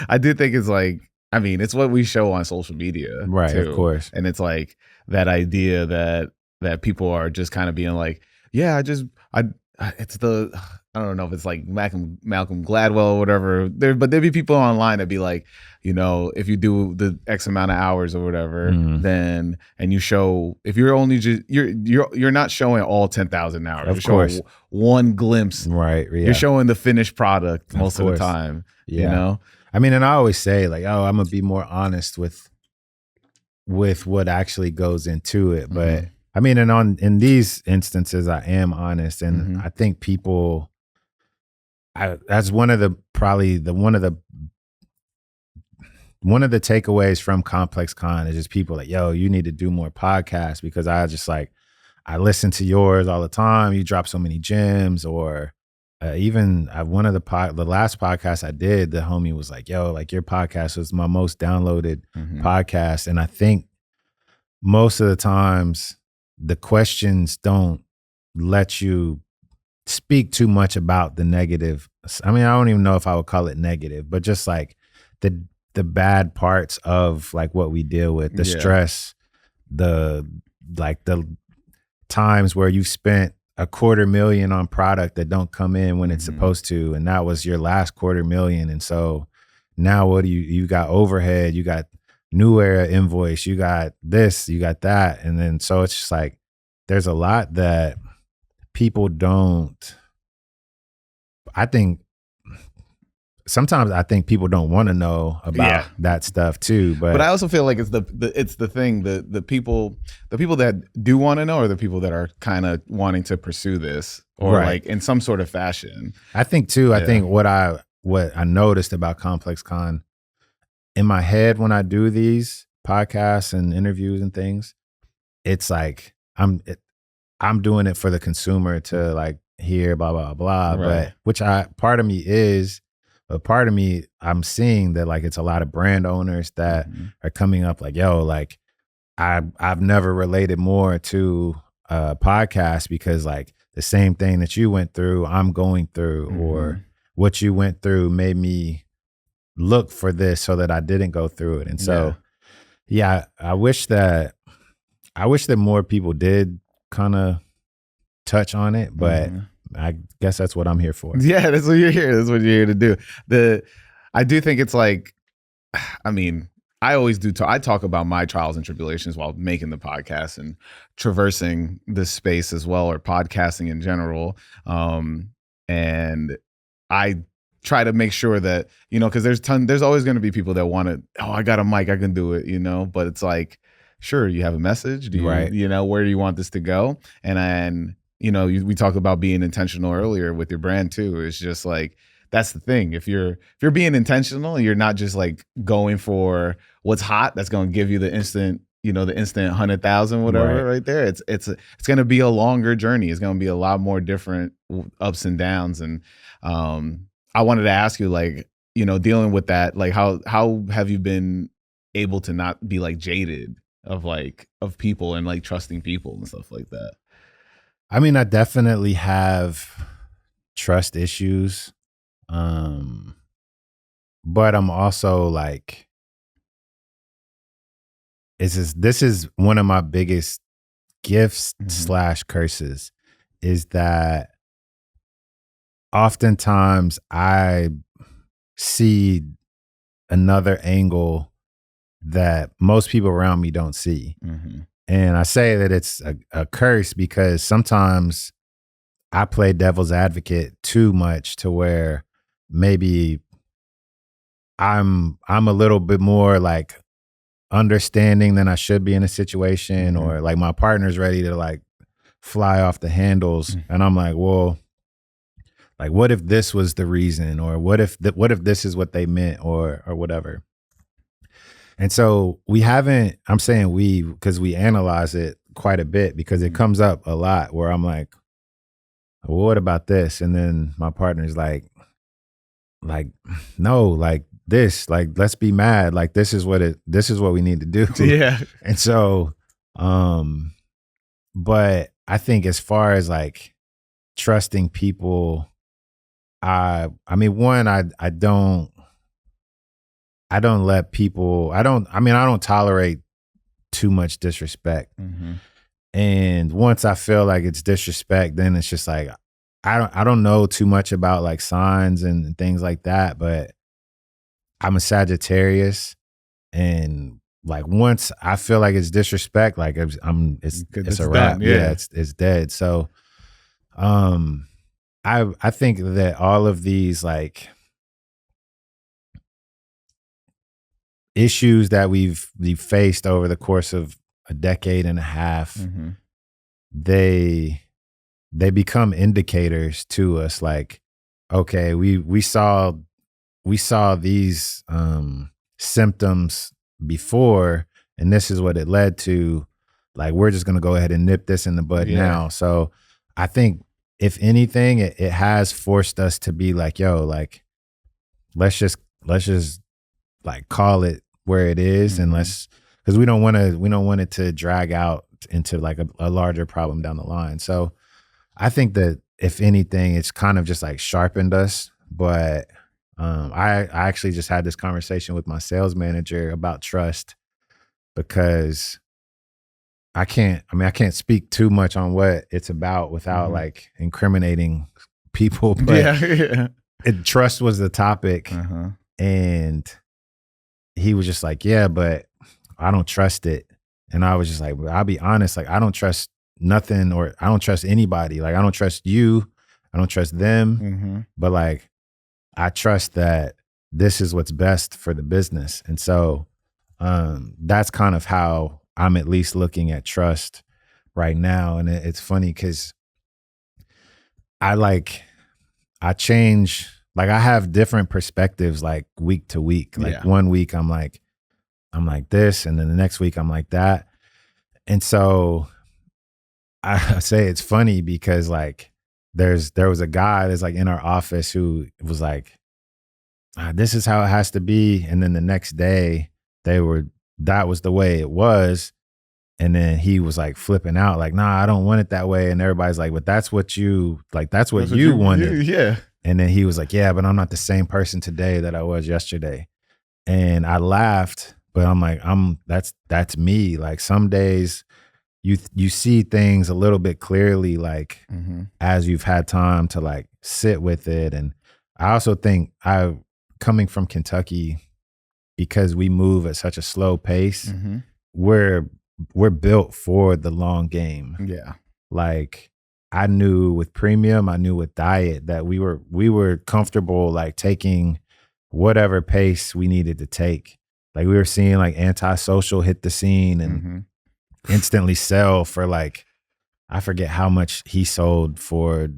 I do think it's like, I mean, it's what we show on social media. Right, too. of course. And it's like that idea that people are just kind of being like, yeah, it's the, I don't know if it's like Malcolm Gladwell or whatever. But there'd be people online that'd be like, you know, if you do the X amount of hours or whatever, then, and you show, if you're only just, you're not showing all 10,000 hours. Of you're course. showing one glimpse. Right. Yeah. You're showing the finished product most of the time. Yeah. You know? I mean, and I always say like, oh, I'm gonna be more honest with what actually goes into it. But I mean, and in these instances, I am honest. And I think people, that's one of the takeaways from ComplexCon is just people like, yo, you need to do more podcasts, because I listen to yours all the time. You drop so many gems. Or even one of the last podcast I did, the homie was like, yo, like your podcast was my most downloaded podcast. And I think most of the times the questions don't let you speak too much about the negative. I mean, I don't even know if I would call it negative, but just like the bad parts of like what we deal with, the stress, the times where you've spent $250,000 on product that don't come in when it's supposed to, and that was your last $250,000. And so now what do you got overhead, you got New Era invoice, you got this, you got that. And then so it's just like there's a lot that people don't, I think sometimes I think people don't want to know about that stuff too. But I also feel like it's the thing, the people that do want to know are the people that are kind of wanting to pursue this or like in some sort of fashion. I think too, I think what I noticed about ComplexCon in my head when I do these podcasts and interviews and things, it's like I'm doing it for the consumer to like hear blah blah blah, but which part of me is, but part of me I'm seeing that like it's a lot of brand owners that are coming up like, yo, like I've never related more to a podcast because like the same thing that you went through, I'm going through, or what you went through made me look for this so that I didn't go through it. And so, I wish that more people did kind of touch on it, but I guess that's what I'm here for. Yeah, that's what you're here. That's what you're here to do. I do think it's like, I mean, I always do. I talk about my trials and tribulations while making the podcast and traversing this space as well, or podcasting in general. And I try to make sure that, you know, because there's always going to be people that want to, oh, I got a mic, I can do it, you know, but it's like, sure, you have a message. Do you, you know, where do you want this to go? And then, you know, we talked about being intentional earlier with your brand too. It's just like, that's the thing. If you're being intentional, you're not just like going for what's hot, that's going to give you the instant, you know, the instant 100,000, whatever, right there. It's going to be a longer journey. It's going to be a lot more different ups and downs. And, I wanted to ask you, like, you know, dealing with that, like how have you been able to not be like jaded of people and like trusting people and stuff like that? I mean, I definitely have trust issues. But I'm also like, this is one of my biggest gifts / curses, is that oftentimes I see another angle that most people around me don't see. And I say that it's a curse because sometimes I play devil's advocate too much to where maybe I'm a little bit more like understanding than I should be in a situation, or like my partner's ready to like fly off the handles. And I'm like, well, like, what if this was the reason, or what if this is what they meant, or whatever. And so I'm saying we, because we analyze it quite a bit, because it comes up a lot where I'm like, well, what about this? And then my partner's like, no, like this, like, let's be mad. Like, this is what we need to do. Yeah. And so, but I think as far as like trusting people, I mean, one, I don't let people, I don't tolerate too much disrespect. And once I feel like it's disrespect, then it's just like, I don't know too much about like signs and things like that, but I'm a Sagittarius, and like once I feel like it's disrespect, like it's a wrap. Yeah, it's dead. So, I think that all of these like issues that we've faced over the course of a decade and a half, they become indicators to us. Like, okay, we saw these symptoms before, and this is what it led to. Like, we're just gonna go ahead and nip this in the bud now. So I think, if anything, it has forced us to be like, yo, like, let's just like call it where it is, and because we don't want it to drag out into like a larger problem down the line. So I think that if anything, it's kind of just like sharpened us. But I actually just had this conversation with my sales manager about trust, because I can't speak too much on what it's about without like incriminating people. But trust was the topic. And he was just like, yeah, but I don't trust it. And I was just like, well, I'll be honest, like I don't trust nothing, or I don't trust anybody. Like I don't trust you. I don't trust them. But like I trust that this is what's best for the business. And so that's kind of how I'm at least looking at trust right now. And it's funny because I change, like I have different perspectives like week to week. Like one week I'm like this, and then the next week I'm like that. And so I say it's funny because like there was a guy that's like in our office who was like, this is how it has to be. And then the next day that was the way it was. And then he was like flipping out, like, nah, I don't want it that way. And everybody's like, but that's what you wanted. Yeah. And then he was like, yeah, but I'm not the same person today that I was yesterday. And I laughed, but I'm like, that's me. Like some days you see things a little bit clearly, like as you've had time to like sit with it. And I also think coming from Kentucky, because we move at such a slow pace, we're built for the long game. Yeah. Like I knew with premium, I knew with diet that we were comfortable like taking whatever pace we needed to take. Like we were seeing like Antisocial hit the scene and instantly sell for like, I forget how much he sold for,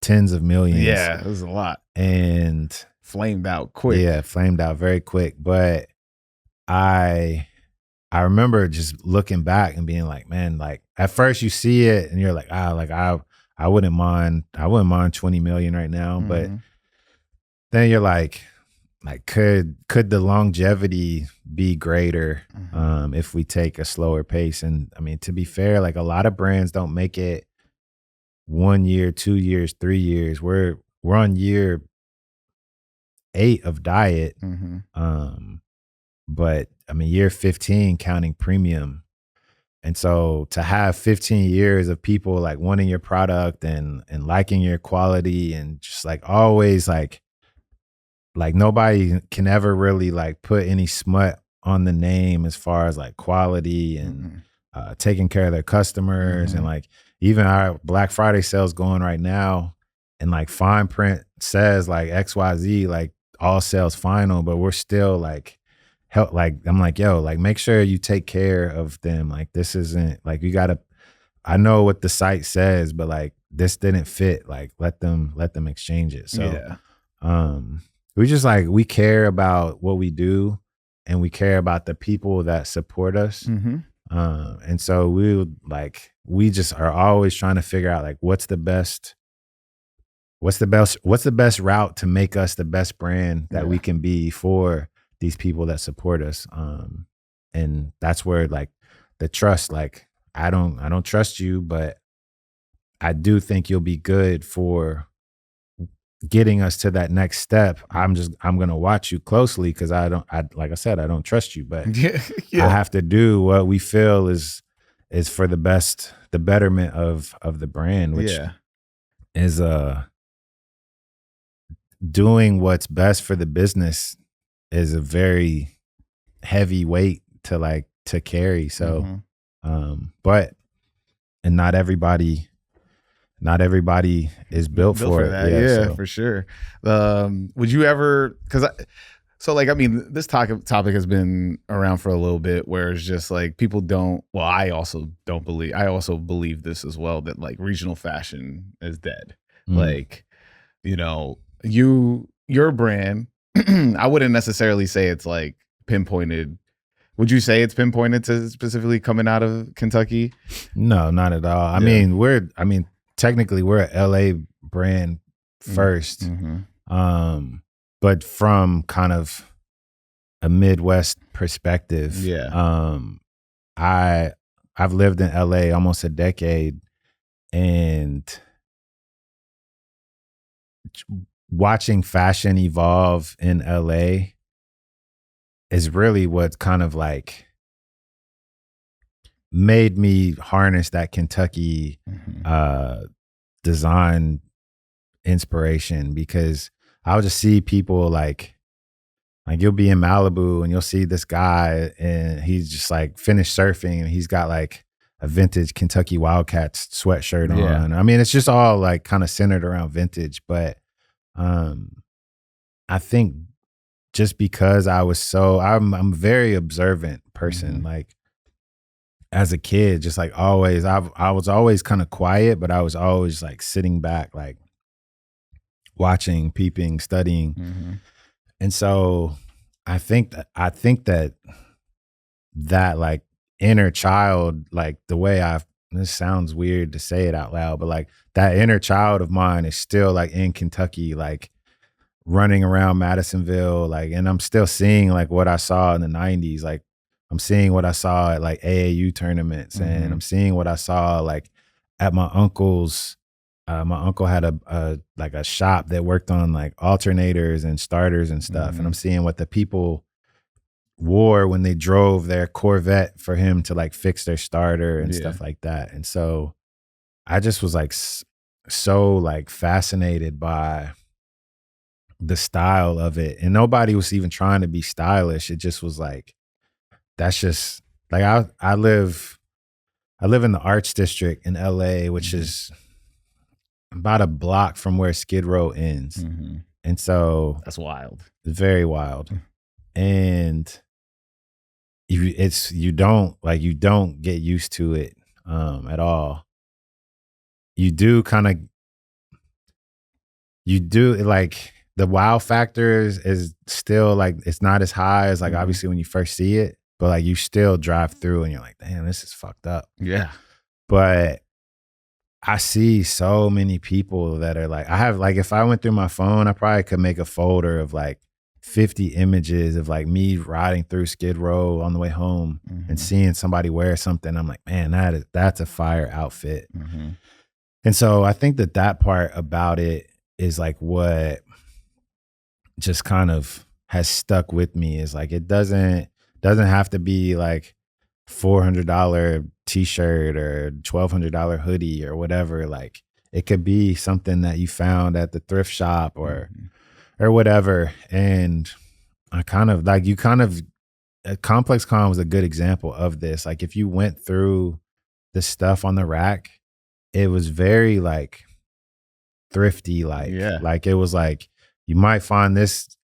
tens of millions. Yeah, it was a lot. And flamed out quick. Yeah, flamed out very quick. But I remember just looking back and being like, man, like at first you see it and you're like, I wouldn't mind 20 million right now. But then you're like could the longevity be greater if we take a slower pace? And I mean, to be fair, like a lot of brands don't make it 1 year, 2 years, 3 years. We're on year 8 of diet. But I mean, year 15 counting premium. And so to have 15 years of people like wanting your product and liking your quality and just like always like nobody can ever really like put any smut on the name as far as like quality and taking care of their customers. And like even our Black Friday sales going right now, and like fine print says like XYZ, like all sales final, but we're still like I'm like, yo, like make sure you take care of them. Like this isn't like, I know what the site says, but like this didn't fit. Like let them exchange it. So we just like, we care about what we do and we care about the people that support us. And so we just are always trying to figure out like, what's the best route to make us the best brand that we can be for these people that support us. And that's where like the trust, like, I don't trust you, but I do think you'll be good for getting us to that next step. I'm going to watch you closely because like I said, I don't trust you, but I have to do what we feel is for the betterment of the brand, which is doing what's best for the business is a very heavy weight to carry. So, but not everybody is built for that. it. Yeah, for sure. Would you ever, this topic has been around for a little bit, where it's just like people don't, well, I also believe this as well, that like regional fashion is dead. Like, your brand, I wouldn't necessarily say it's like pinpointed. Would you say it's pinpointed to specifically coming out of Kentucky? No, not at all. I mean, technically we're a LA brand first. But from kind of a Midwest perspective. I've lived in LA almost a decade, and watching fashion evolve in LA is really what kind of like made me harness that Kentucky design inspiration, because I would just see people like Like you'll be in Malibu and you'll see this guy and he's just like finished surfing and he's got like a vintage Kentucky Wildcats sweatshirt on. I mean, it's just all like kind of centered around vintage. But I think just because I'm a very observant person. Like as a kid, just like always, I was always kind of quiet, but I was always like sitting back, like watching, peeping, studying. And so I think that like inner child, like the way this sounds weird to say it out loud, but like that inner child of mine is still like in Kentucky, like running around Madisonville, like, and I'm still seeing like what I saw in the 90s. Like I'm seeing what I saw at like AAU tournaments and I'm seeing what I saw like at my uncle's. My uncle had a shop that worked on like alternators and starters and stuff. And I'm seeing what the people wore when they drove their Corvette for him to like fix their starter and stuff like that. And so I just was like so like fascinated by the style of it. And nobody was even trying to be stylish. It just was like, that's just like, I live in the Arts District in LA, which is about a block from where Skid Row ends. And so that's wild. It's very wild. And you don't get used to it at all. You do like the wow factor is still like, it's not as high as like obviously when you first see it, but like you still drive through and you're like, damn, this is fucked up. Yeah. But I see so many people that are like, I have like, if I went through my phone, I probably could make a folder of like 50 images of like me riding through Skid Row on the way home and seeing somebody wear something. I'm like, man, that's a fire outfit. And so I think that part about it is like what just kind of has stuck with me is like, it doesn't have to be like $400 t-shirt or $1,200 hoodie or whatever. Like it could be something that you found at the thrift shop or whatever. And I ComplexCon was a good example of this. Like if you went through the stuff on the rack, it was very like thrifty. Like it was like, you might find this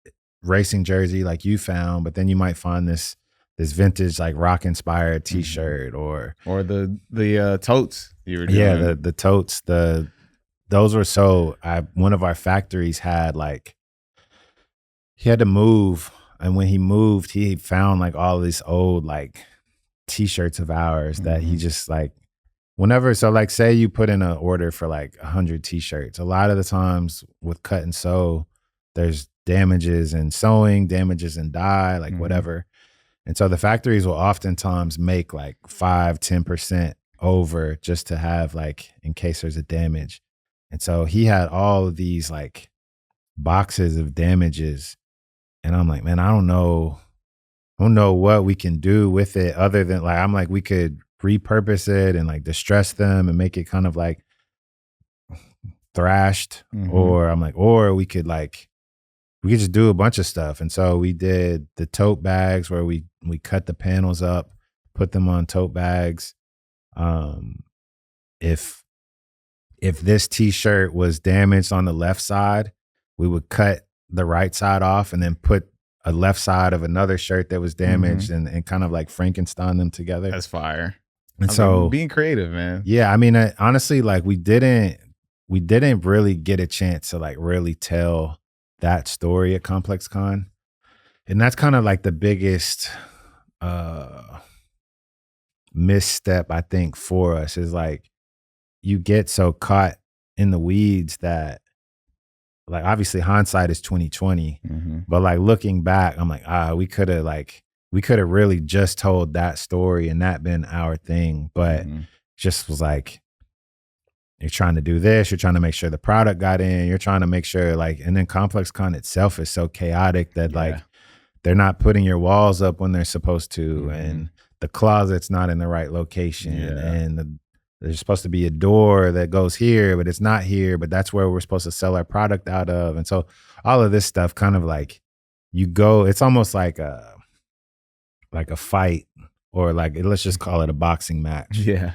racing jersey like you found, but then you might find this vintage like rock inspired t-shirt or the totes you were doing. The totes, those were one of our factories had like, he had to move, and when he moved he found like all these old like t-shirts of ours that he just like so like say you put in an order for like 100 t-shirts, a lot of the times with cut and sew there's damages in sewing, damages in dye, like whatever. And so the factories will oftentimes make like 5-10% over just to have like, in case there's a damage. And so he had all of these like boxes of damages. And I'm like, man, I don't know what we can do with it other than like, I'm like, we could repurpose it and like distress them and make it kind of like thrashed. Or I'm like, or we could just do a bunch of stuff. And so we did the tote bags where we cut the panels up, put them on tote bags. If this t-shirt was damaged on the left side, we would cut the right side off and then put a left side of another shirt that was damaged and kind of like Frankenstein them together. That's fire. And so being creative, man. Yeah. I mean, honestly, like we didn't really get a chance to like really tell that story at ComplexCon. And that's kind of like the biggest misstep, I think, for us is like you get so caught in the weeds that like obviously hindsight is 2020, but like looking back, I'm like, we could have really just told that story and that been our thing. But just was like, you're trying to do this, you're trying to make sure the product got in, you're trying to make sure like, and then ComplexCon itself is so chaotic that like they're not putting your walls up when they're supposed to, and the closet's not in the right location, and there's supposed to be a door that goes here, but it's not here, but that's where we're supposed to sell our product out of. And so all of this stuff kind of like you go, it's almost like a fight, or like, let's just call it a boxing match. Yeah.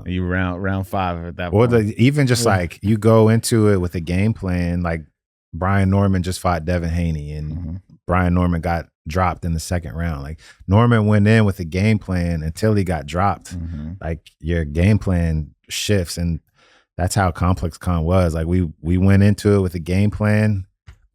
You round 5 at that or point. Even just like you go into it with a game plan. Like Brian Norman just fought Devin Haney, and Brian Norman got dropped in the second round. Like Norman went in with a game plan until he got dropped. Like your game plan shifts, and that's how ComplexCon was. Like we went into it with a game plan.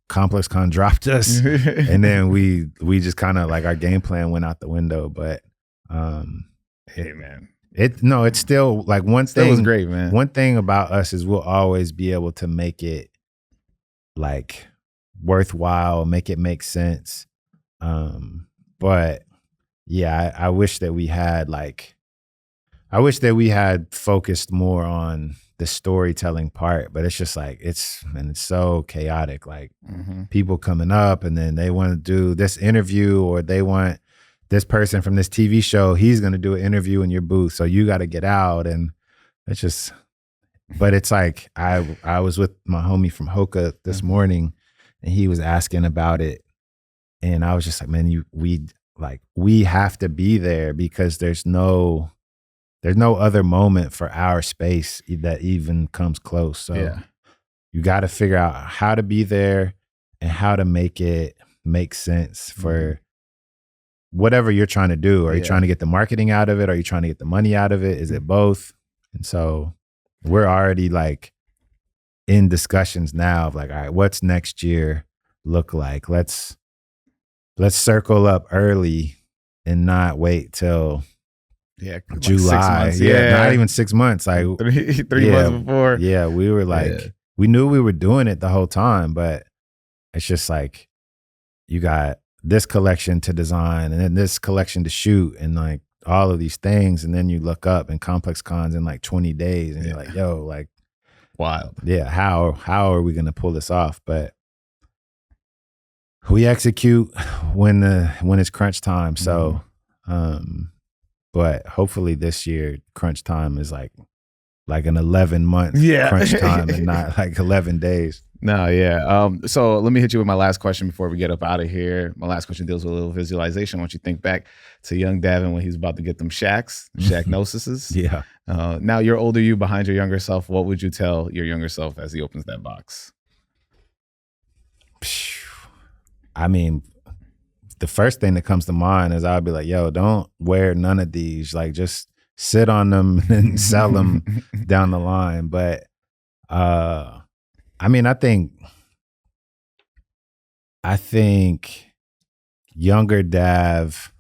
ComplexCon dropped us, and then we just kind of like our game plan went out the window. But hey man, it's still like one thing. It was great, man. One thing about us is we'll always be able to make it like worthwhile, make it make sense. But yeah, I wish that we had focused more on the storytelling part, but it's just like it's so chaotic. Like people coming up and then they want to do this interview, or they want this person from this TV show, he's going to do an interview in your booth, so you got to get out. And it's just, but it's like I was with my homie from Hoka this morning, and he was asking about it, and I was just like, man, we have to be there, because there's no other moment for our space that even comes close. So you got to figure out how to be there and how to make it make sense for whatever you're trying to do. Are you trying to get the marketing out of it? Are you trying to get the money out of it? Is it both? And so we're already like in discussions now of like, all right, what's next year look like? Let's circle up early and not wait till July. Like 6 months, not even 6 months. Like three months before. Yeah, we were like, we knew we were doing it the whole time, but it's just like you got this collection to design and then this collection to shoot and like all of these things, and then you look up and ComplexCon's in like 20 days, and you're like, yo, like wild. Yeah, how are we gonna pull this off? But we execute when it's crunch time. So but hopefully this year crunch time is like an 11-month crunch time and not like 11 days. No, yeah. So let me hit you with my last question before we get up out of here. My last question deals with a little visualization. I want you to think back to young Davin when he's about to get them Shaqnosises. Yeah. Now you're older, you behind your younger self. What would you tell your younger self as he opens that box? I mean, the first thing that comes to mind is I'll be like, yo, don't wear none of these. Like, just sit on them and sell them down the line. But I mean, I think younger Dav,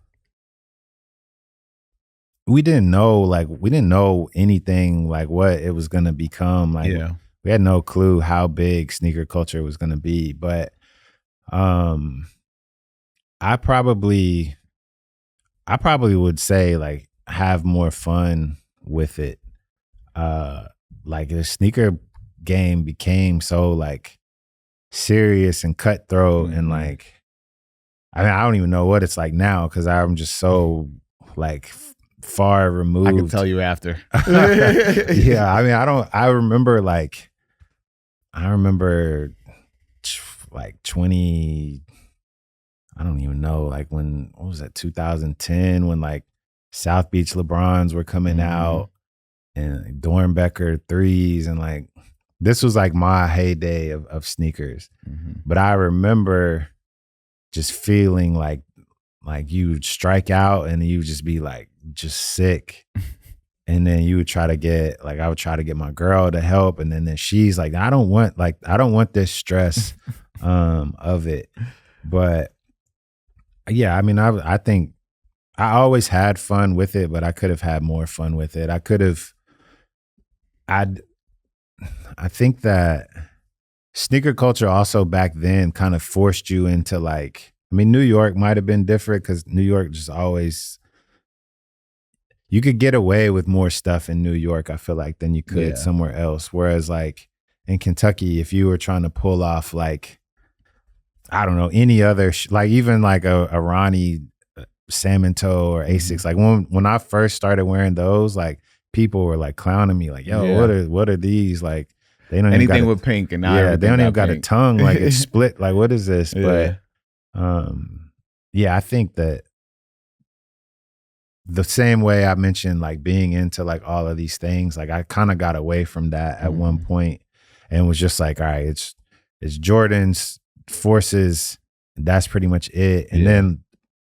we didn't know anything like what it was gonna become. Like we had no clue how big sneaker culture was gonna be. But I probably would say like have more fun with it. Like the sneaker game became so like serious and cutthroat and like, I mean, I don't even know what it's like now because I'm just so like far removed. I can tell you after. Yeah, I mean, I remember like 20, I don't even know, like what was that, 2010, when like South Beach LeBrons were coming out and Dornbecker 3s, and like this was like my heyday of sneakers. But I remember just feeling like you'd strike out and you would just be like just sick. And then you would try to get, like, I would try to get my girl to help. And then she's like, I don't want this stress of it. But yeah, I mean, I think I always had fun with it, but I could have had more fun with it. I think that sneaker culture also back then kind of forced you into like, I mean, New York might have been different because New York just always, you could get away with more stuff in New York, I feel like, than you could somewhere else. Whereas like in Kentucky, if you were trying to pull off like, I don't know, any other, like even like a Ronnie Salmon Toe or Asics, like when I first started wearing those, like people were like clowning me like, yo, what are these? Like they don't anything with pink and now they don't even got a tongue, like it's split. Like what is this? But Yeah, I think that the same way I mentioned, like being into like all of these things, like I kind of got away from that at one point and was just like, all right, it's Jordan's forces. That's pretty much it. And then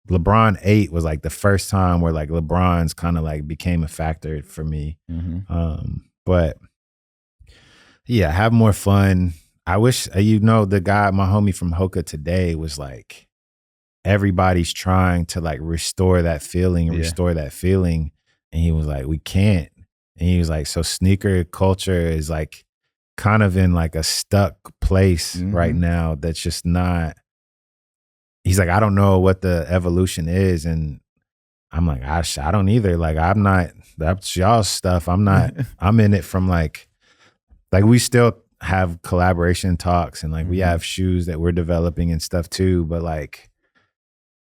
LeBron 8 was like the first time where like LeBron's kind of like became a factor for me. But yeah, have more fun. I wish, the guy, my homie from Hoka today was like, everybody's trying to like restore that feeling. And he was like, we can't. And he was like, so sneaker culture is like kind of in like a stuck place right now. That's just not, he's like, I don't know what the evolution is. And I'm like, I don't either. Like, I'm not, that's y'all's stuff. I'm not, I'm in it from like we still have collaboration talks and like we have shoes that we're developing and stuff too. But like,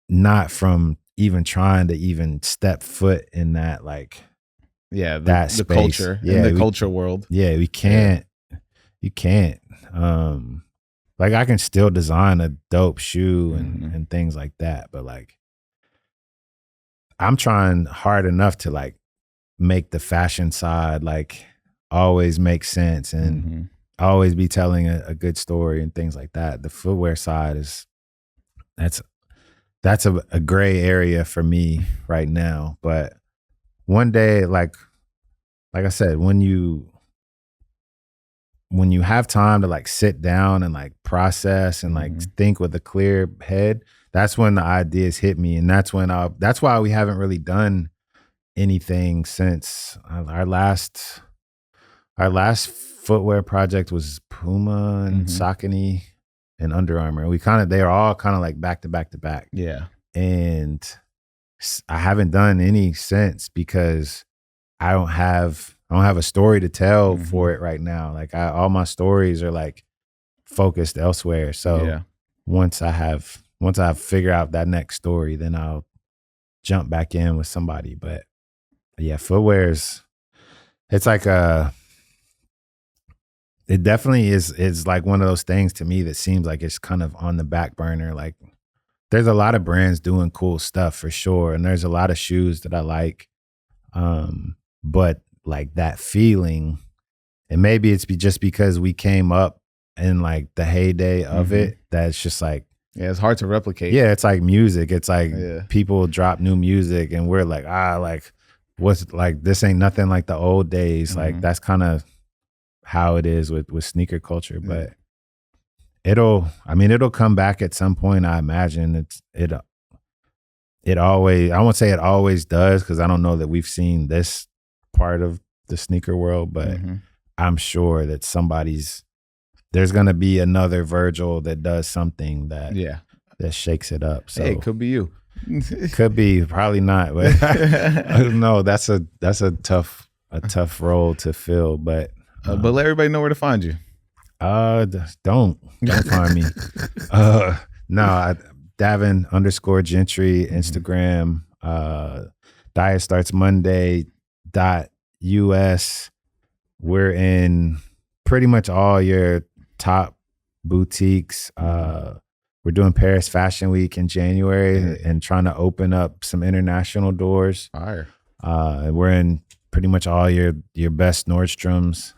not from even trying to even step foot in that, like, that the space. culture, in the culture world. Yeah, we can't. You can't. Like I can still design a dope shoe and things like that, but like I'm trying hard enough to like make the fashion side like always make sense and always be telling a good story and things like that. The footwear side that's a gray area for me right now. But one day, like I said, when you have time to like sit down and like process and like think with a clear head, that's when the ideas hit me. And that's why we haven't really done anything since our last footwear project was Puma and Saucony and Under Armour. And they are all kind of like back to back to back. Yeah. And I haven't done any since because I don't have a story to tell for it right now. Like all my stories are like focused elsewhere. So once I figure out that next story, then I'll jump back in with somebody. But yeah, it's like it definitely is like one of those things to me that seems like it's kind of on the back burner. Like there's a lot of brands doing cool stuff for sure. And there's a lot of shoes that I like. But like that feeling, and maybe it's just because we came up in like the heyday of it, that's just like, yeah, it's hard to replicate. Yeah, it's like music. It's like people drop new music and we're like, like what's like, this ain't nothing like the old days. Like that's kind of how it is with sneaker culture. But it'll come back at some point, I imagine. It always, I won't say it always does, because I don't know that we've seen this part of the sneaker world, but I'm sure that there's going to be another Virgil that does something that shakes it up. So hey, it could be you. Could be, probably not, but I don't know. That's a tough role to fill, but let everybody know where to find you. Don't find me. No, Davin_Gentry, Instagram. Diet starts Monday.us. We're in pretty much all your top boutiques. We're doing Paris Fashion Week in January and trying to open up some international doors. Fire. We're in pretty much all your best Nordstroms.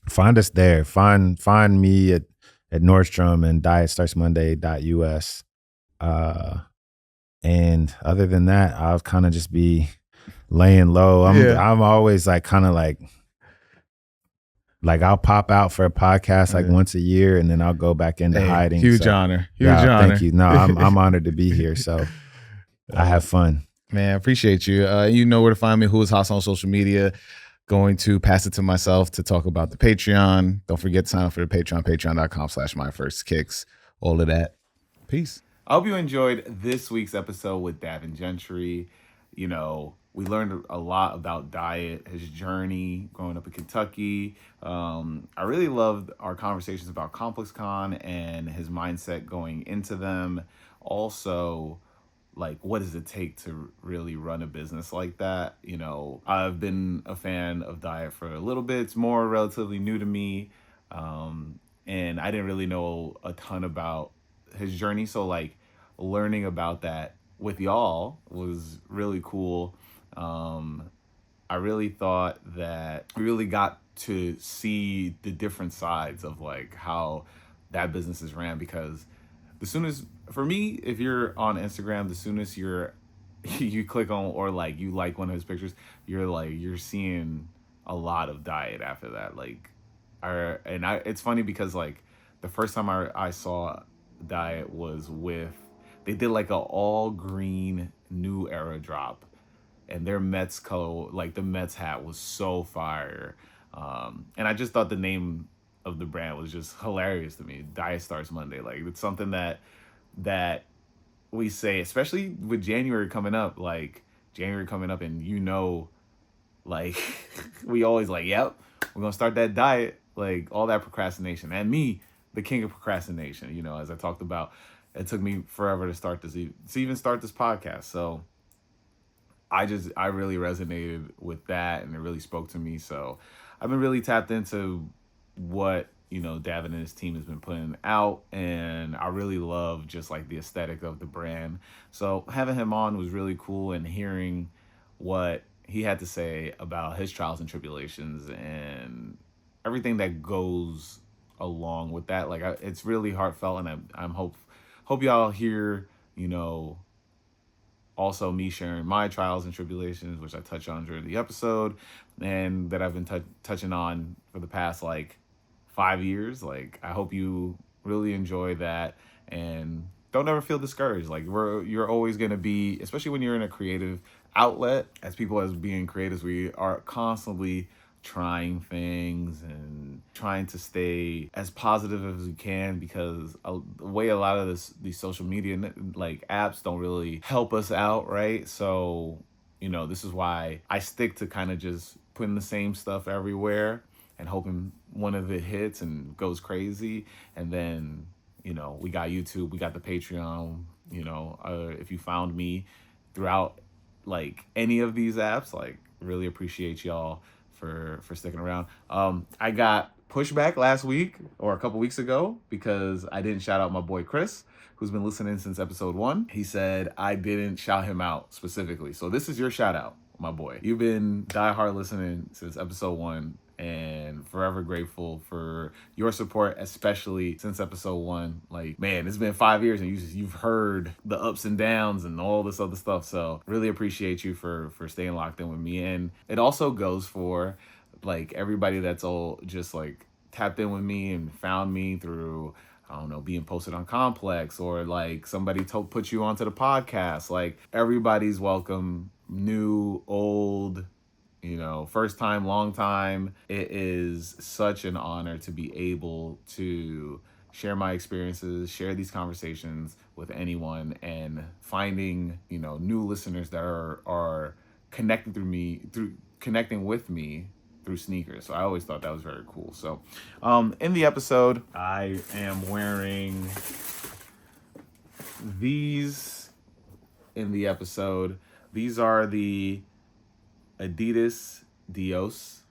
Find us there. Find me at Nordstrom and dietstartsmonday.us. And other than that, I'll kind of just be laying low. I'm always like kind of like I'll pop out for a podcast like once a year and then I'll go back into hiding. Huge honor. Honor. Thank you. No, I'm honored to be here. So I have fun. Man, appreciate you. You know where to find me. Who is Haas on social media? Going to pass it to myself to talk about the Patreon. Don't forget to sign up for the Patreon, patreon.com/myfirstkicks. All of that. Peace. I hope you enjoyed this week's episode with Davin Gentry. You know, we learned a lot about Diet, his journey growing up in Kentucky. I really loved our conversations about ComplexCon and his mindset going into them. Also, like, what does it take to really run a business like that? You know, I've been a fan of Diet for a little bit. It's more relatively new to me. And I didn't really know a ton about his journey. So like learning about that with y'all was really cool. I really thought that we really got to see the different sides of like how that business is ran, because the soonest, for me, if you're on Instagram, the soonest you click on or like you like one of his pictures, you're seeing a lot of diet after that. Like it's funny because like the first time I saw diet was with, they did like a all green new era drop, and their Mets color, like the Mets hat was so fire. And I just thought the name of the brand was just hilarious to me. Diet Starts Monday. Like it's something that we say, especially with January coming up, and like we always like, yep, we're gonna start that diet, like all that procrastination. And me, the king of procrastination, as I talked about, it took me forever to even start this podcast. So I really resonated with that, and it really spoke to me. So I've been really tapped into what Davin and his team has been putting out, and I really love just like the aesthetic of the brand. So having him on was really cool, and hearing what he had to say about his trials and tribulations and everything that goes along with that. Like it's really heartfelt, and I'm hope y'all hear also me sharing my trials and tribulations, which I touch on during the episode, and that I've been touching on for the past like 5 years. Like I hope you really enjoy that, and don't ever feel discouraged. Like you're always going to be, especially when you're in a creative outlet, as being creatives, we are constantly trying things and trying to stay as positive as we can, because the way a lot of these social media like apps don't really help us out, right? So this is why I stick to kind of just putting the same stuff everywhere and hoping one of it hits and goes crazy. And then we got YouTube, we got the Patreon. If you found me throughout like any of these apps, like really appreciate y'all for sticking around. I got pushback last week or a couple weeks ago because I didn't shout out my boy Chris, who's been listening since episode 1. He said I didn't shout him out specifically. So this is your shout out, my boy. You've been diehard listening since episode 1, and forever grateful for your support, especially since episode 1. Like, man, it's been 5 years, and you've heard the ups and downs and all this other stuff. So really appreciate you for staying locked in with me. And it also goes for like everybody that's all just like tapped in with me and found me through, I don't know, being posted on Complex, or like somebody put you onto the podcast. Like everybody's welcome, new, old, first time, long time. It is such an honor to be able to share my experiences, share these conversations with anyone, and finding, new listeners that are connecting with me through sneakers. So I always thought that was very cool. So in the episode, I am wearing these in the episode. These are the Adidas Dios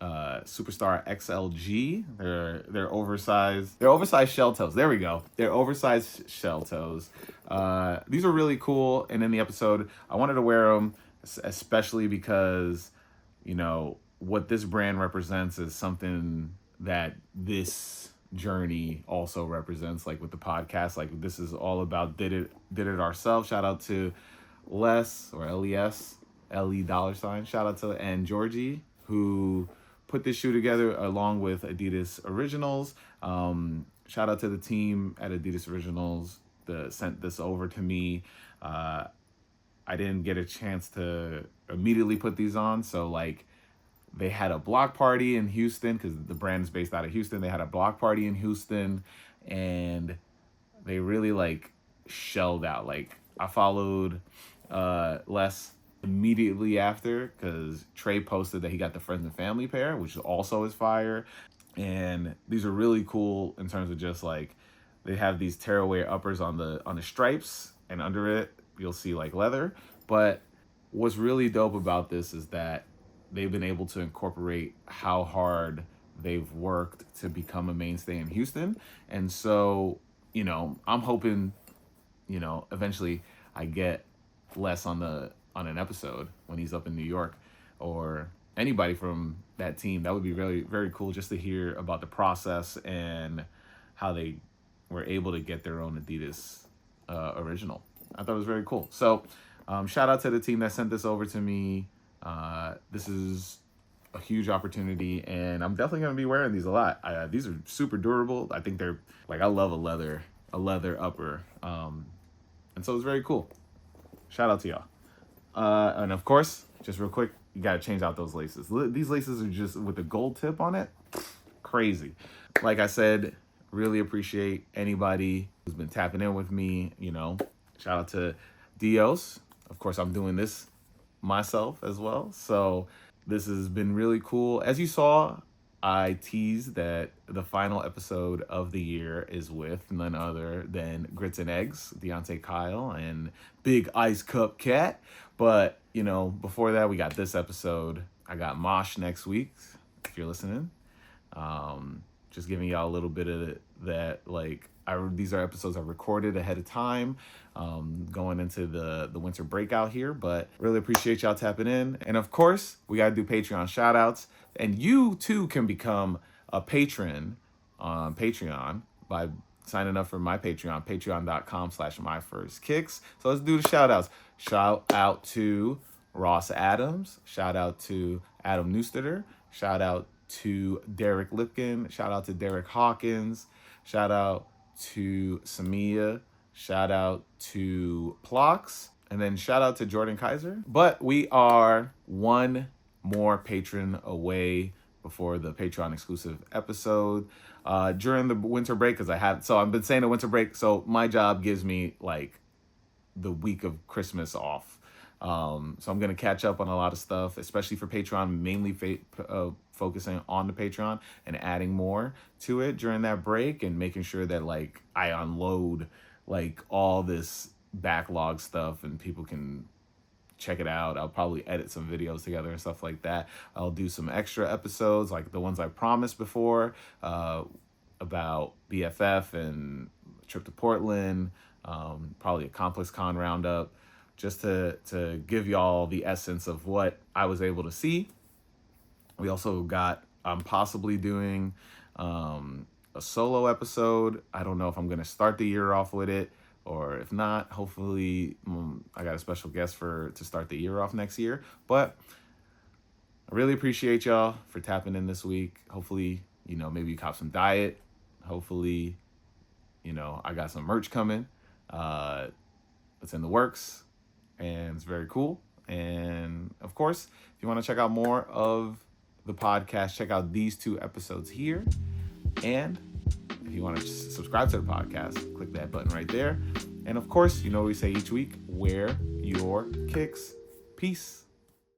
Superstar XLG. They're oversized. They're oversized shell toes. There we go. They're oversized shell toes. These are really cool. And in the episode, I wanted to wear them, especially because what this brand represents is something that this journey also represents. Like with the podcast, like this is all about did it ourselves. Shout out to Les, or LES. LE$. Shout out to and Georgie, who put this shoe together along with Adidas Originals. Shout out to the team at Adidas Originals that sent this over to me. I didn't get a chance to immediately put these on, so like they had a block party in Houston, because the brand is based out of Houston. They had a block party in Houston, and they really like shelled out. Like I followed Les immediately after, because Trey posted that he got the friends and family pair, which also is fire. And these are really cool in terms of just like they have these tearaway uppers on the stripes, and under it you'll see like leather. But what's really dope about this is that they've been able to incorporate how hard they've worked to become a mainstay in Houston. And so I'm hoping, eventually I get less on an episode when he's up in New York, or anybody from that team. That would be very, very cool just to hear about the process and how they were able to get their own Adidas original. I thought it was very cool. So shout out to the team that sent this over to me. This is a huge opportunity, and I'm definitely going to be wearing these a lot. These are super durable. I think they're I love a leather upper. And so it's very cool. Shout out to y'all. And of course, just real quick, you got to change out those laces. These laces are just with the gold tip on it. Crazy. Like I said, really appreciate anybody who's been tapping in with me. Shout out to Dios. Of course, I'm doing this myself as well. So this has been really cool. As you saw, I teased that the final episode of the year is with none other than Grits and Eggs, Deontay Kyle, and Big Ice Cup Cat. But, before that, we got this episode. I got Mosh next week, if you're listening. Just giving y'all a little bit of that, these are episodes I recorded ahead of time, going into the winter breakout here, but really appreciate y'all tapping in. And of course, we got to do Patreon shout outs, and you too can become a patron on Patreon by signing up for my Patreon, patreon.com/myfirstkicks. So let's do the shout outs. Shout out to Ross Adams. Shout out to Adam Newstetter. Shout out to Derek Lipkin. Shout out to Derek Hawkins. Shout out to Samia. Shout out to Plox. And then shout out to Jordan Kaiser. But we are one more patron away before the Patreon exclusive episode during the winter break, because I've been saying the winter break, so my job gives me the week of Christmas off. So I'm going to catch up on a lot of stuff, especially for Patreon, mainly focusing on the Patreon and adding more to it during that break, and making sure that I unload all this backlog stuff and people can check it out. I'll probably edit some videos together and stuff like that. I'll do some extra episodes like the ones I promised before, about BFF and trip to Portland, probably a ComplexCon roundup, just to give y'all the essence of what I was able to see. We also got, I'm possibly doing a solo episode. I don't know if I'm going to start the year off with it, or if not, hopefully I got a special guest to start the year off next year. But I really appreciate y'all for tapping in this week. Hopefully, maybe you cop some diet. Hopefully, I got some merch coming. It's in the works, and it's very cool. And of course, if you want to check out more of the podcast, check out these 2 episodes here. And if you want to subscribe to the podcast, click that button right there. And of course, what we say each week, wear your kicks. Peace.